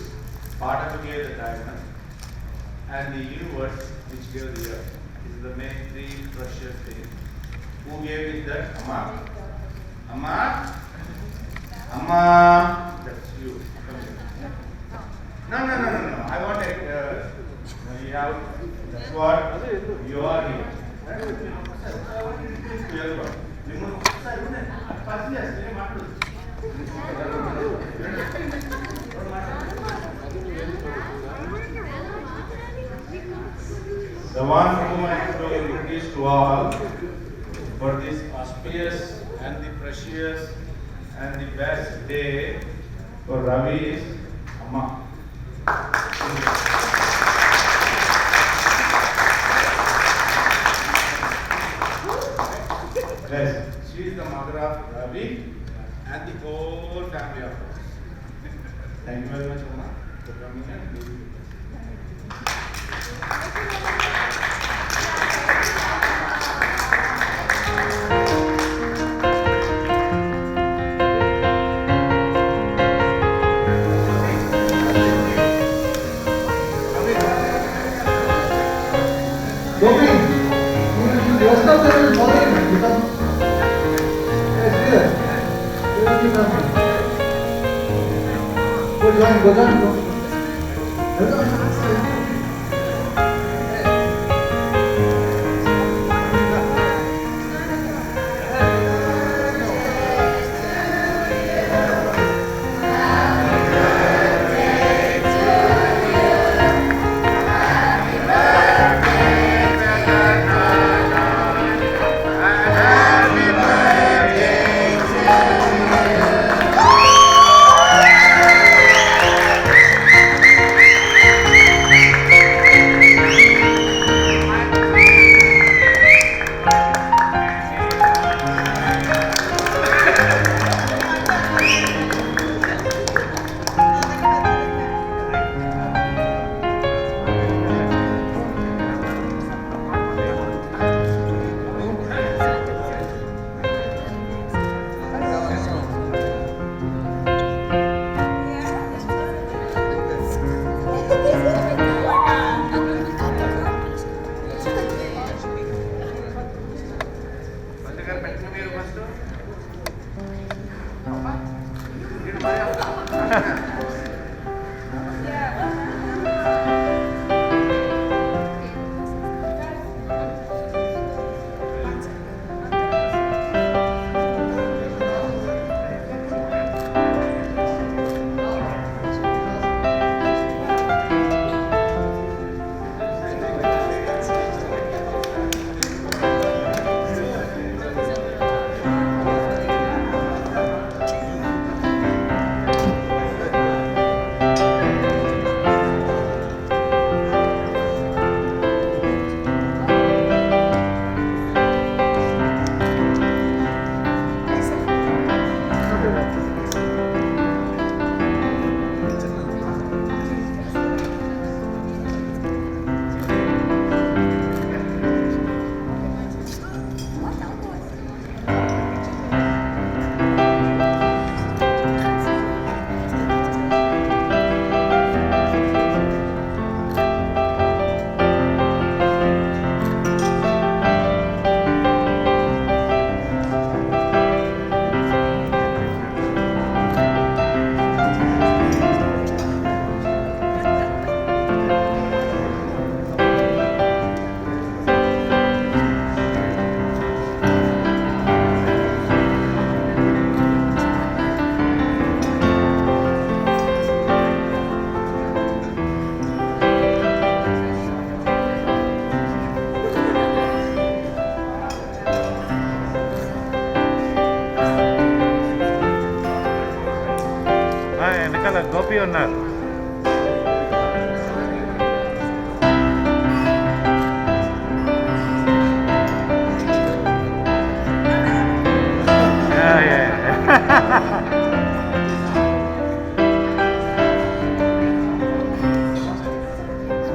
part of it gave the diamond, and the universe which gave the earth. This is the main three precious things. Who gave it that? Amma. Amma? Amma. That's you. Come here. No. I want it. You have. That's what you are here. The one whom I am to introduce to all for this auspicious and the precious and the best day for Ravi is Amma. Yes, she is the mother of Ravi and the whole family of us. Thank you very much, Amma, for coming and being with us. Gopi, you dressed up there in morning. You come. Yes, here. Here you come. Go join, go.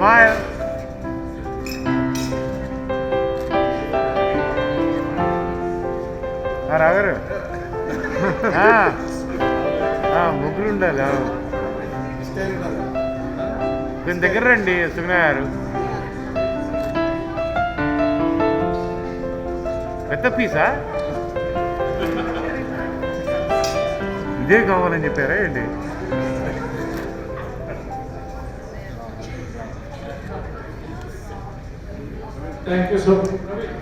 Smile. రాగారు ముగ్గురు ఉండాలి దీని దగ్గర రండి సుగుణ గారు పెద్ద Pisa ఇదే కావాలని చెప్పారా ఏంటి Thank you so much.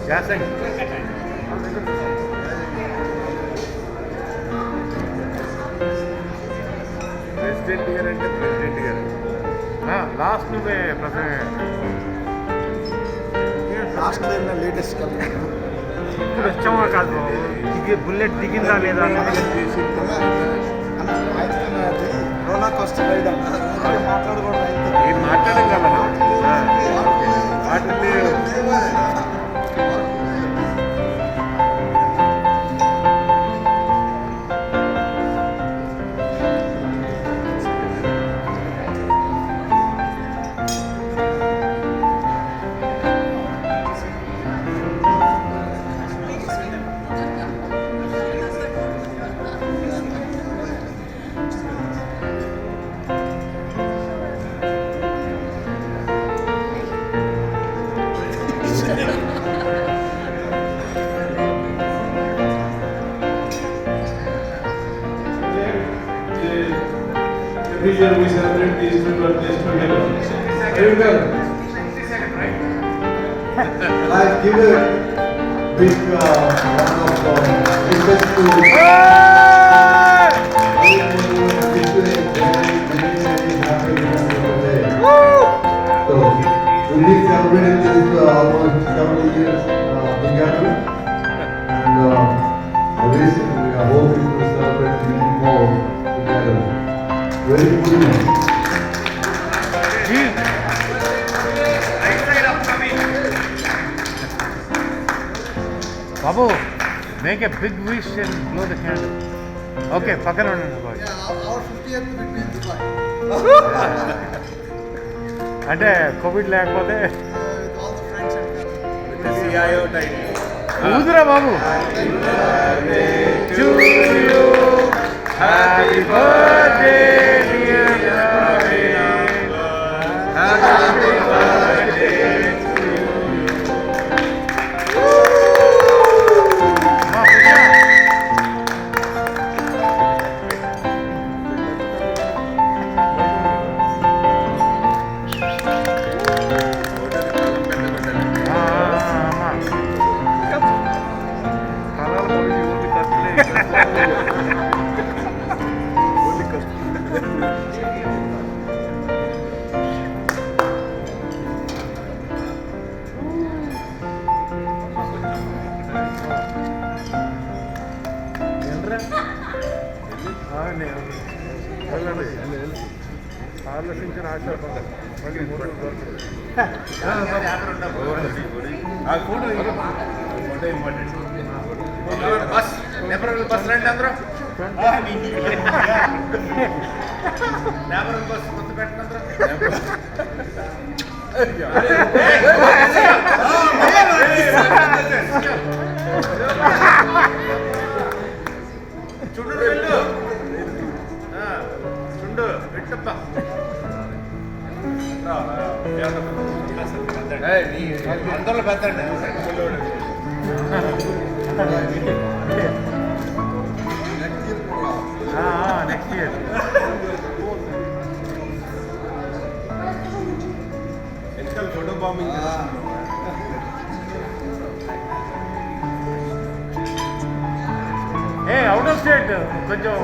యాసంగి ప్రెసిడెంట్ గారు అంటే ప్రెసిడెంట్ గారు లాస్ట్ నువ్వే లాస్ట్ లేటెస్ట్ ఇప్పుడు వచ్చామా కాదు బుల్లెట్ దిగిందా లేదా రోలర్ కోస్టర్ రైడ్ మాట్లాడకూడదు ఏం మాట్లాడగలను వాటిని Every year we celebrate these two birthdays together. I give a big round of request to wish you a very happy birthday. So we've been celebrating this almost 70 years together, and I wish and I hope we will celebrate many more together. Very good night. Babu, make a big wish and blow the candle. Okay, పక్కన ఉండండి bye. our 50th between Dubai. అంటే covid లేకపోతే With all the friends and family. The CIO title. ఊదురా బాబు. To you, happy birthday, dear Ravi. Happy birthday to you. ఆలోచించిన ఆశాపడ మళ్ళీ మూడు bus number bus రండి అందరూ నెంబర్ బస్ కొత్త పెట్టండి చుండు వెళ్ళు చుండు పెట్టప్ప అందరిలో పెద్దండి next year photobombing a out of state కొంచెం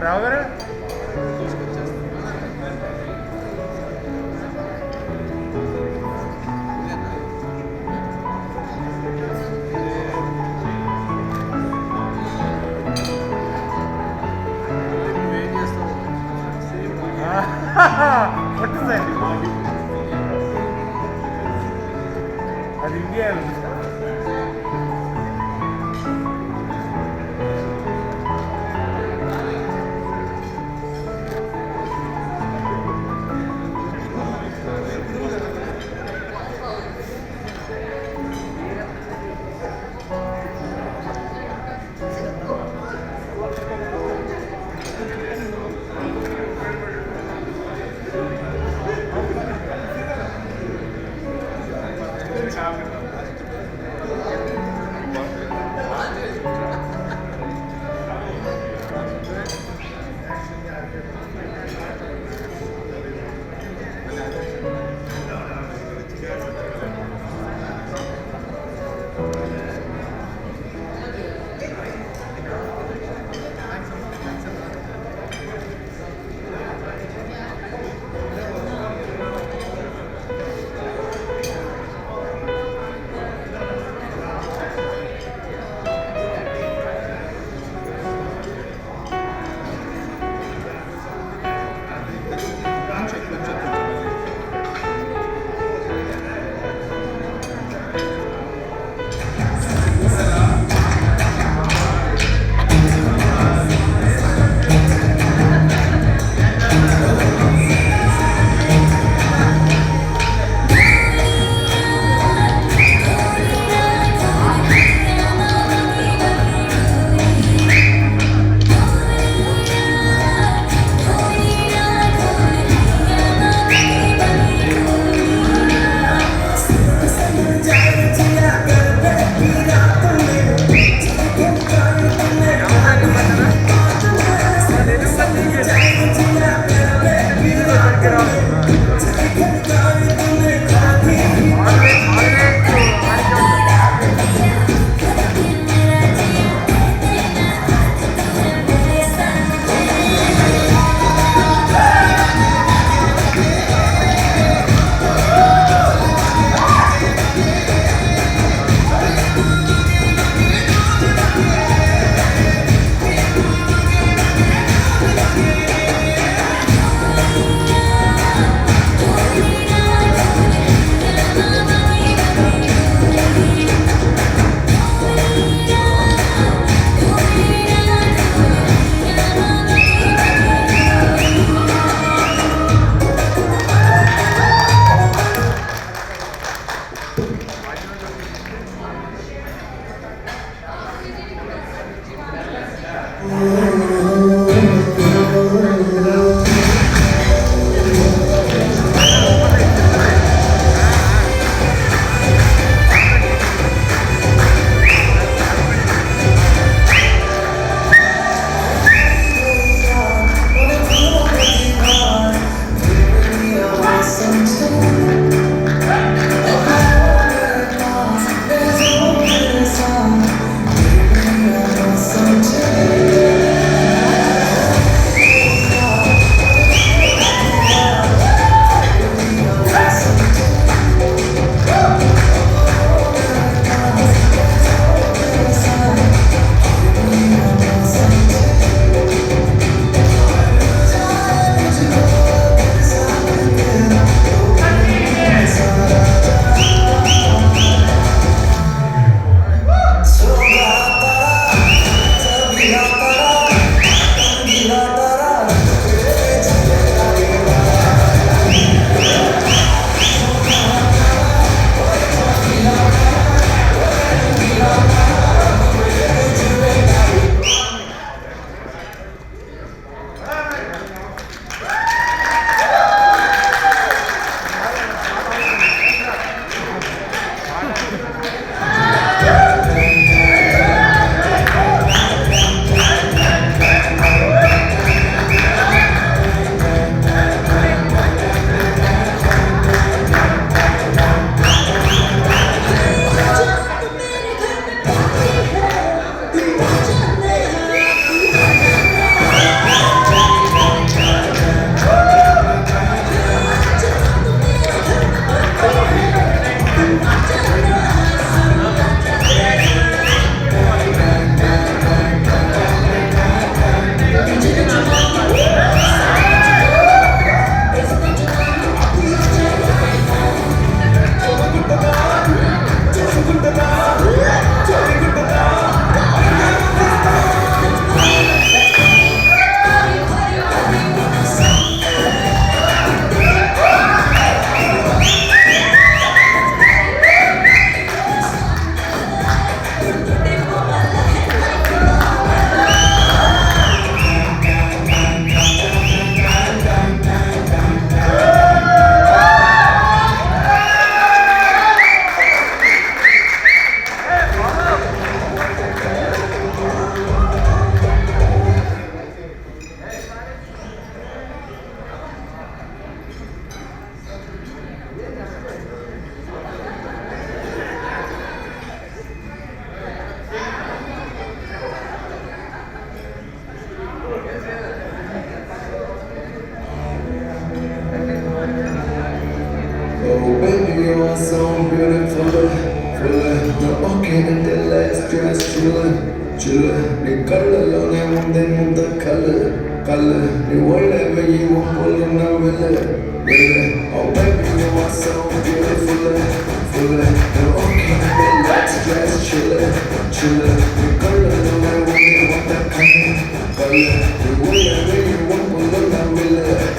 రావు గారు పట్టు sir Oh baby, you are so beautiful, you're okay and the lights just chillin'. The color on it, want them the color. The whatever you want, pull on the will. Oh baby, you are so beautiful, you're okay and the lights just chillin'. The color on it, want the color. The whatever you want, pull on the will.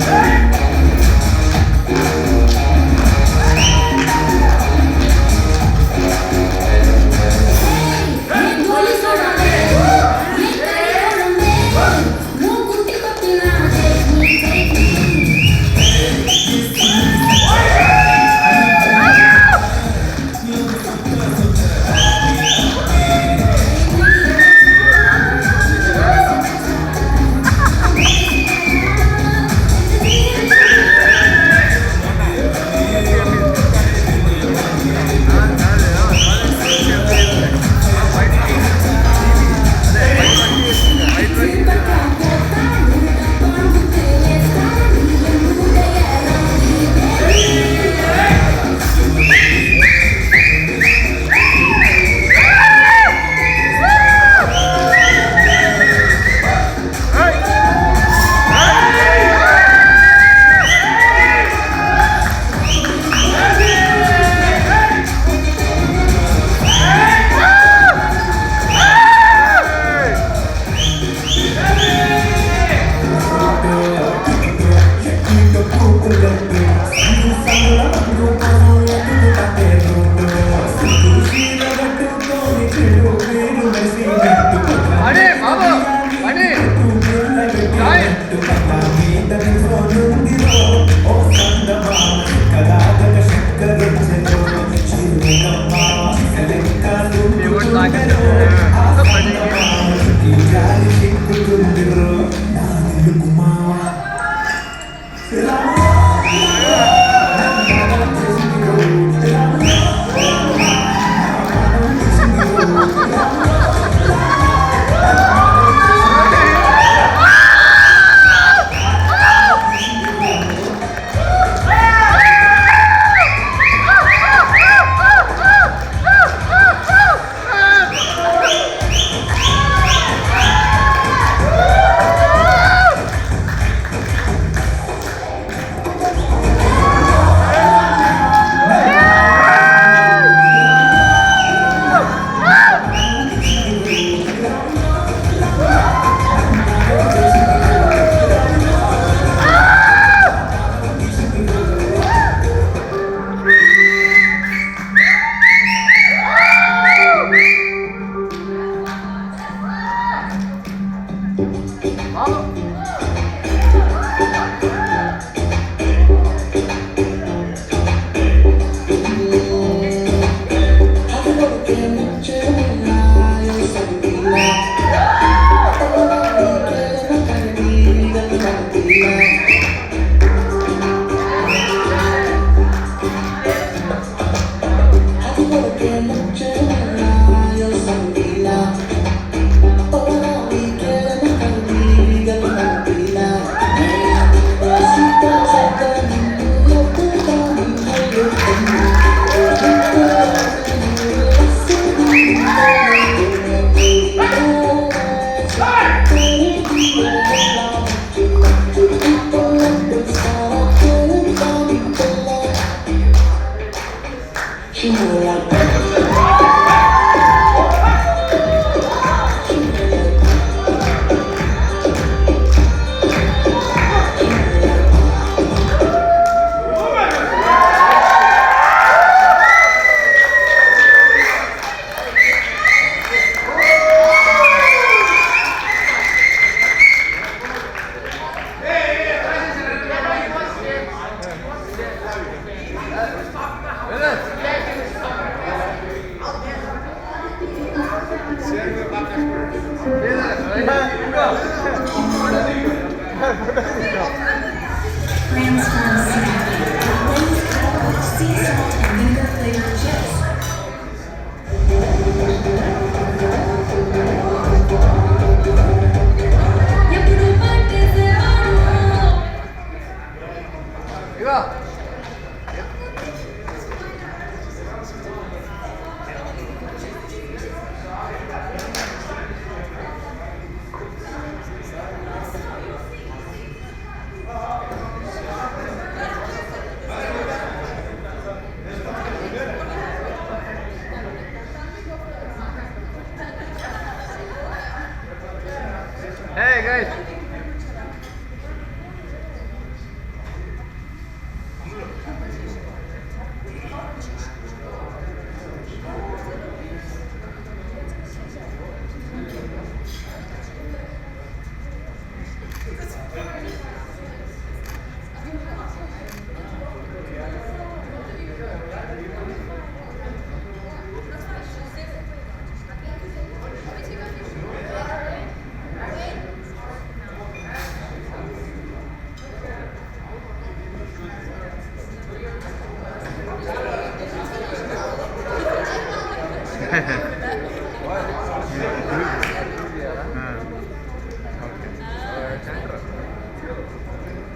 Hey!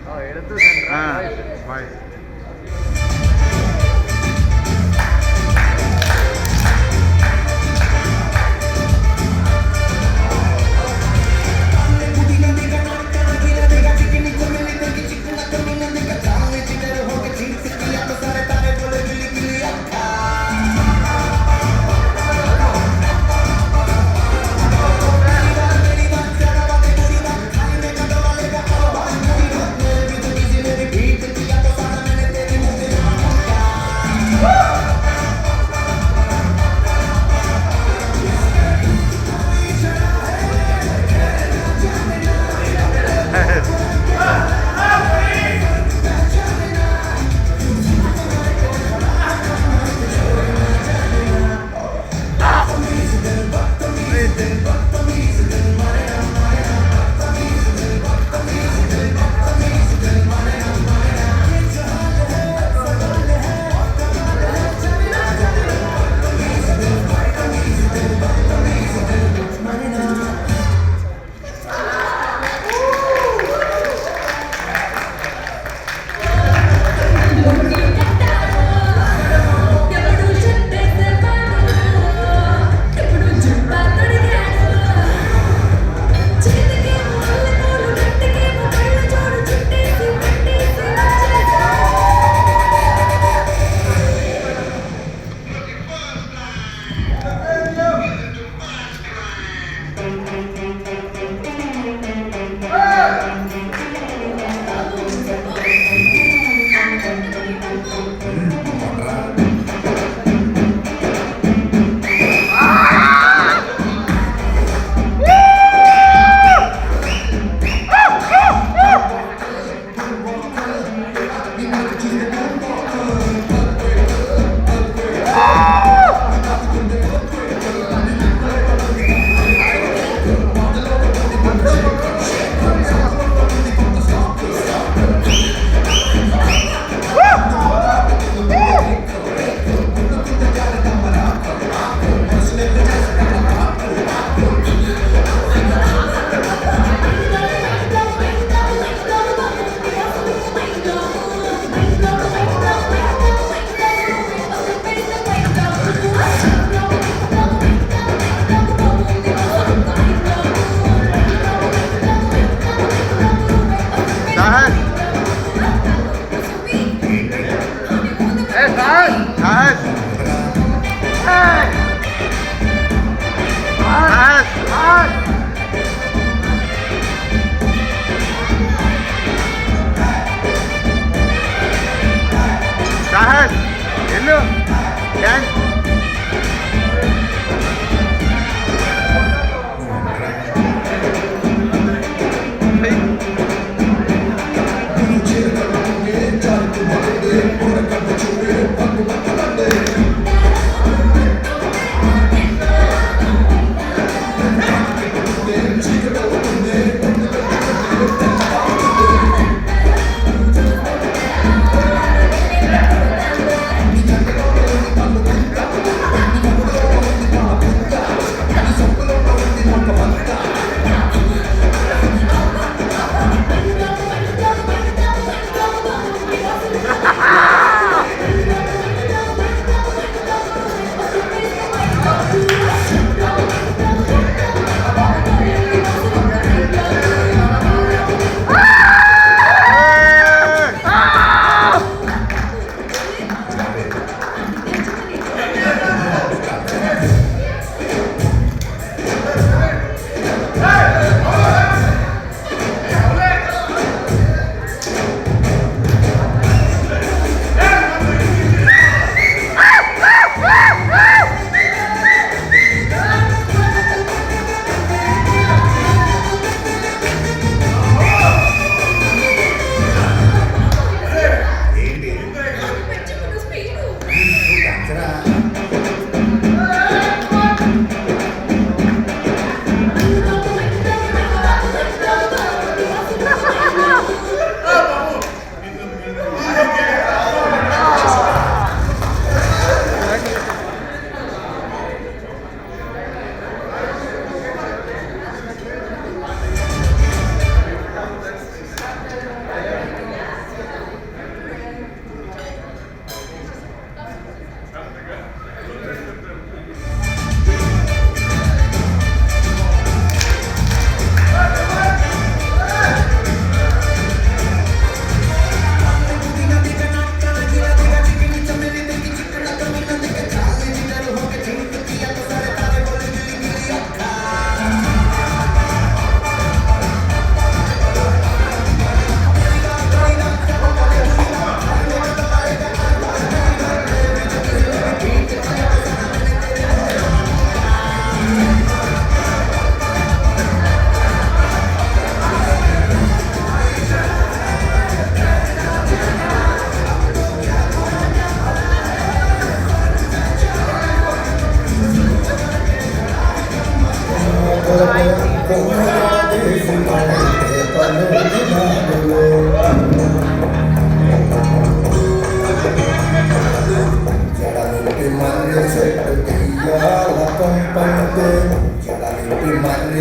ಬಾಯ್.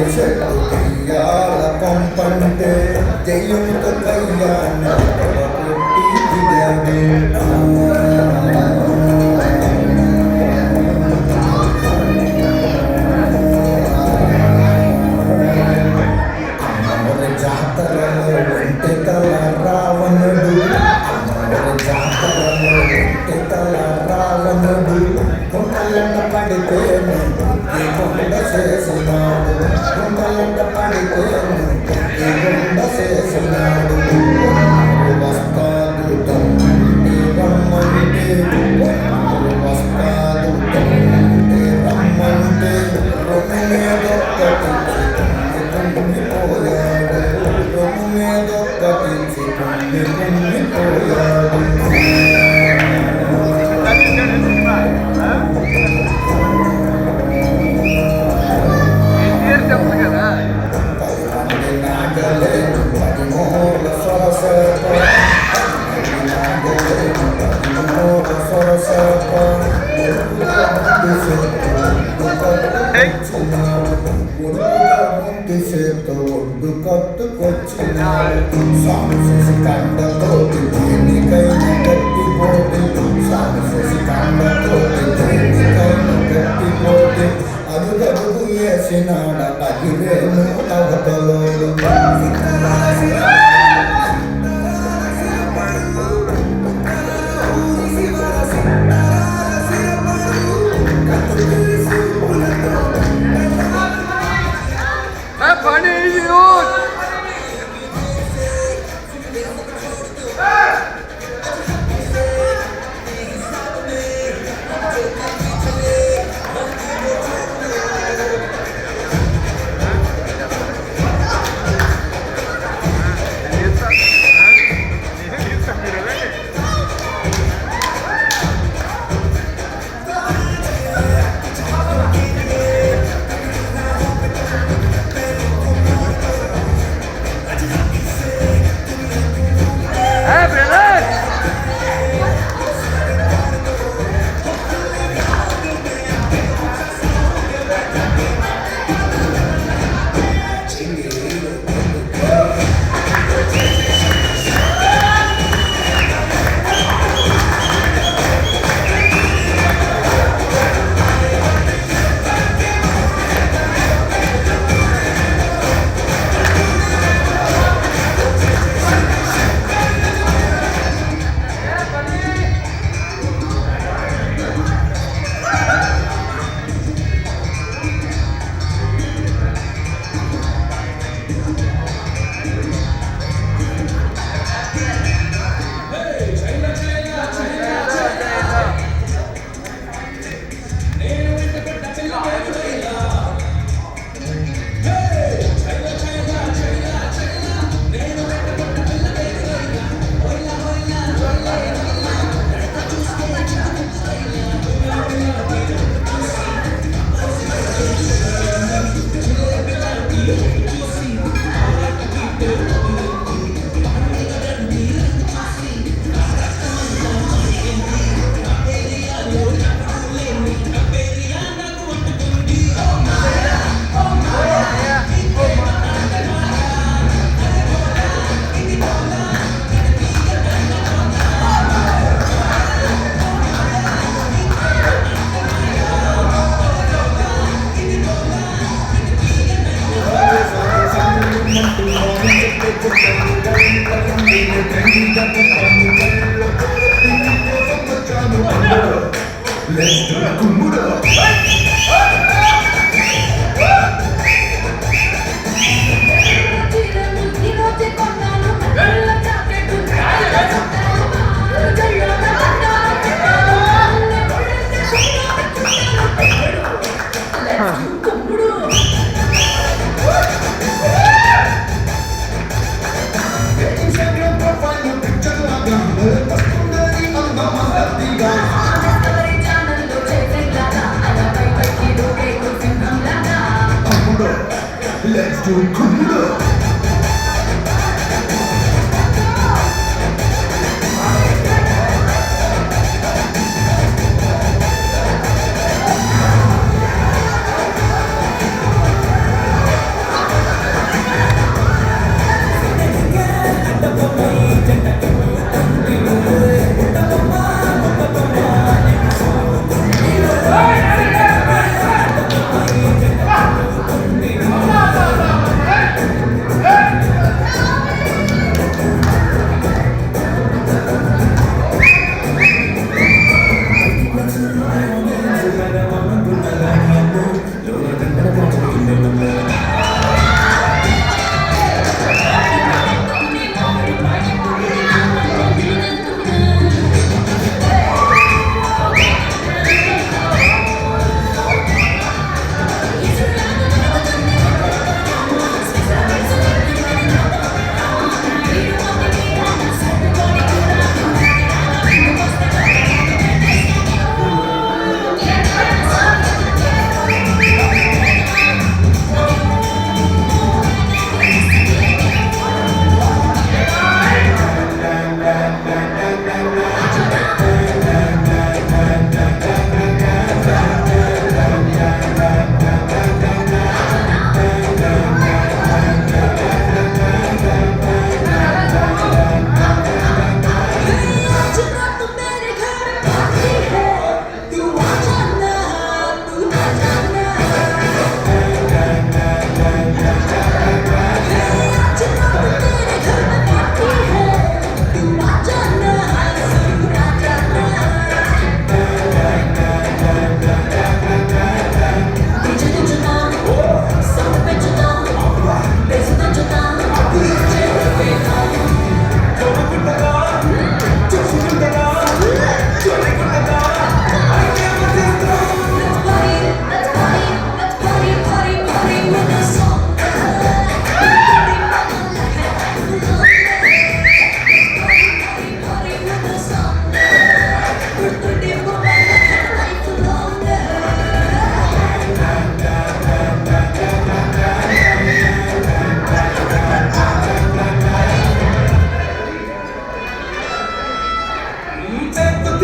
చెట్టు కయ్యాల పంపంటే దెయ్యంతో కయ్యాన కొట్టి దిగాడు జాతరలో వెంటే తల రావణుడు జాతరలో వెంటే తల రావణుడు కొండలంట పడితేను ఈ కొండ చేసినాడు కొండలంట పడితేను ఈ కొండ చేసినాడు వస్తాడు తమ్ముడి రమ్మంటే వస్తాడు తమ్ముడి రమ్మంటే రొమ్మిదొక్కటి పోయాడు రొమ్మిదొక్కటి పోయాడు ఒడ్డు కట్టుకొచ్చినాడు సాంససి కండతోటి దేనికైనా గట్టిపోటీ సాంససి కండతోటి దేనికైనా గట్టిపోటీ అడుగడుగు వేసినాడ అగిరేను అవతలోడు Let's do Kumura.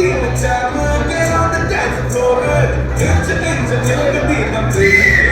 Give me time, get on the dance floor. Get your engine, you're the beat, I'm playing.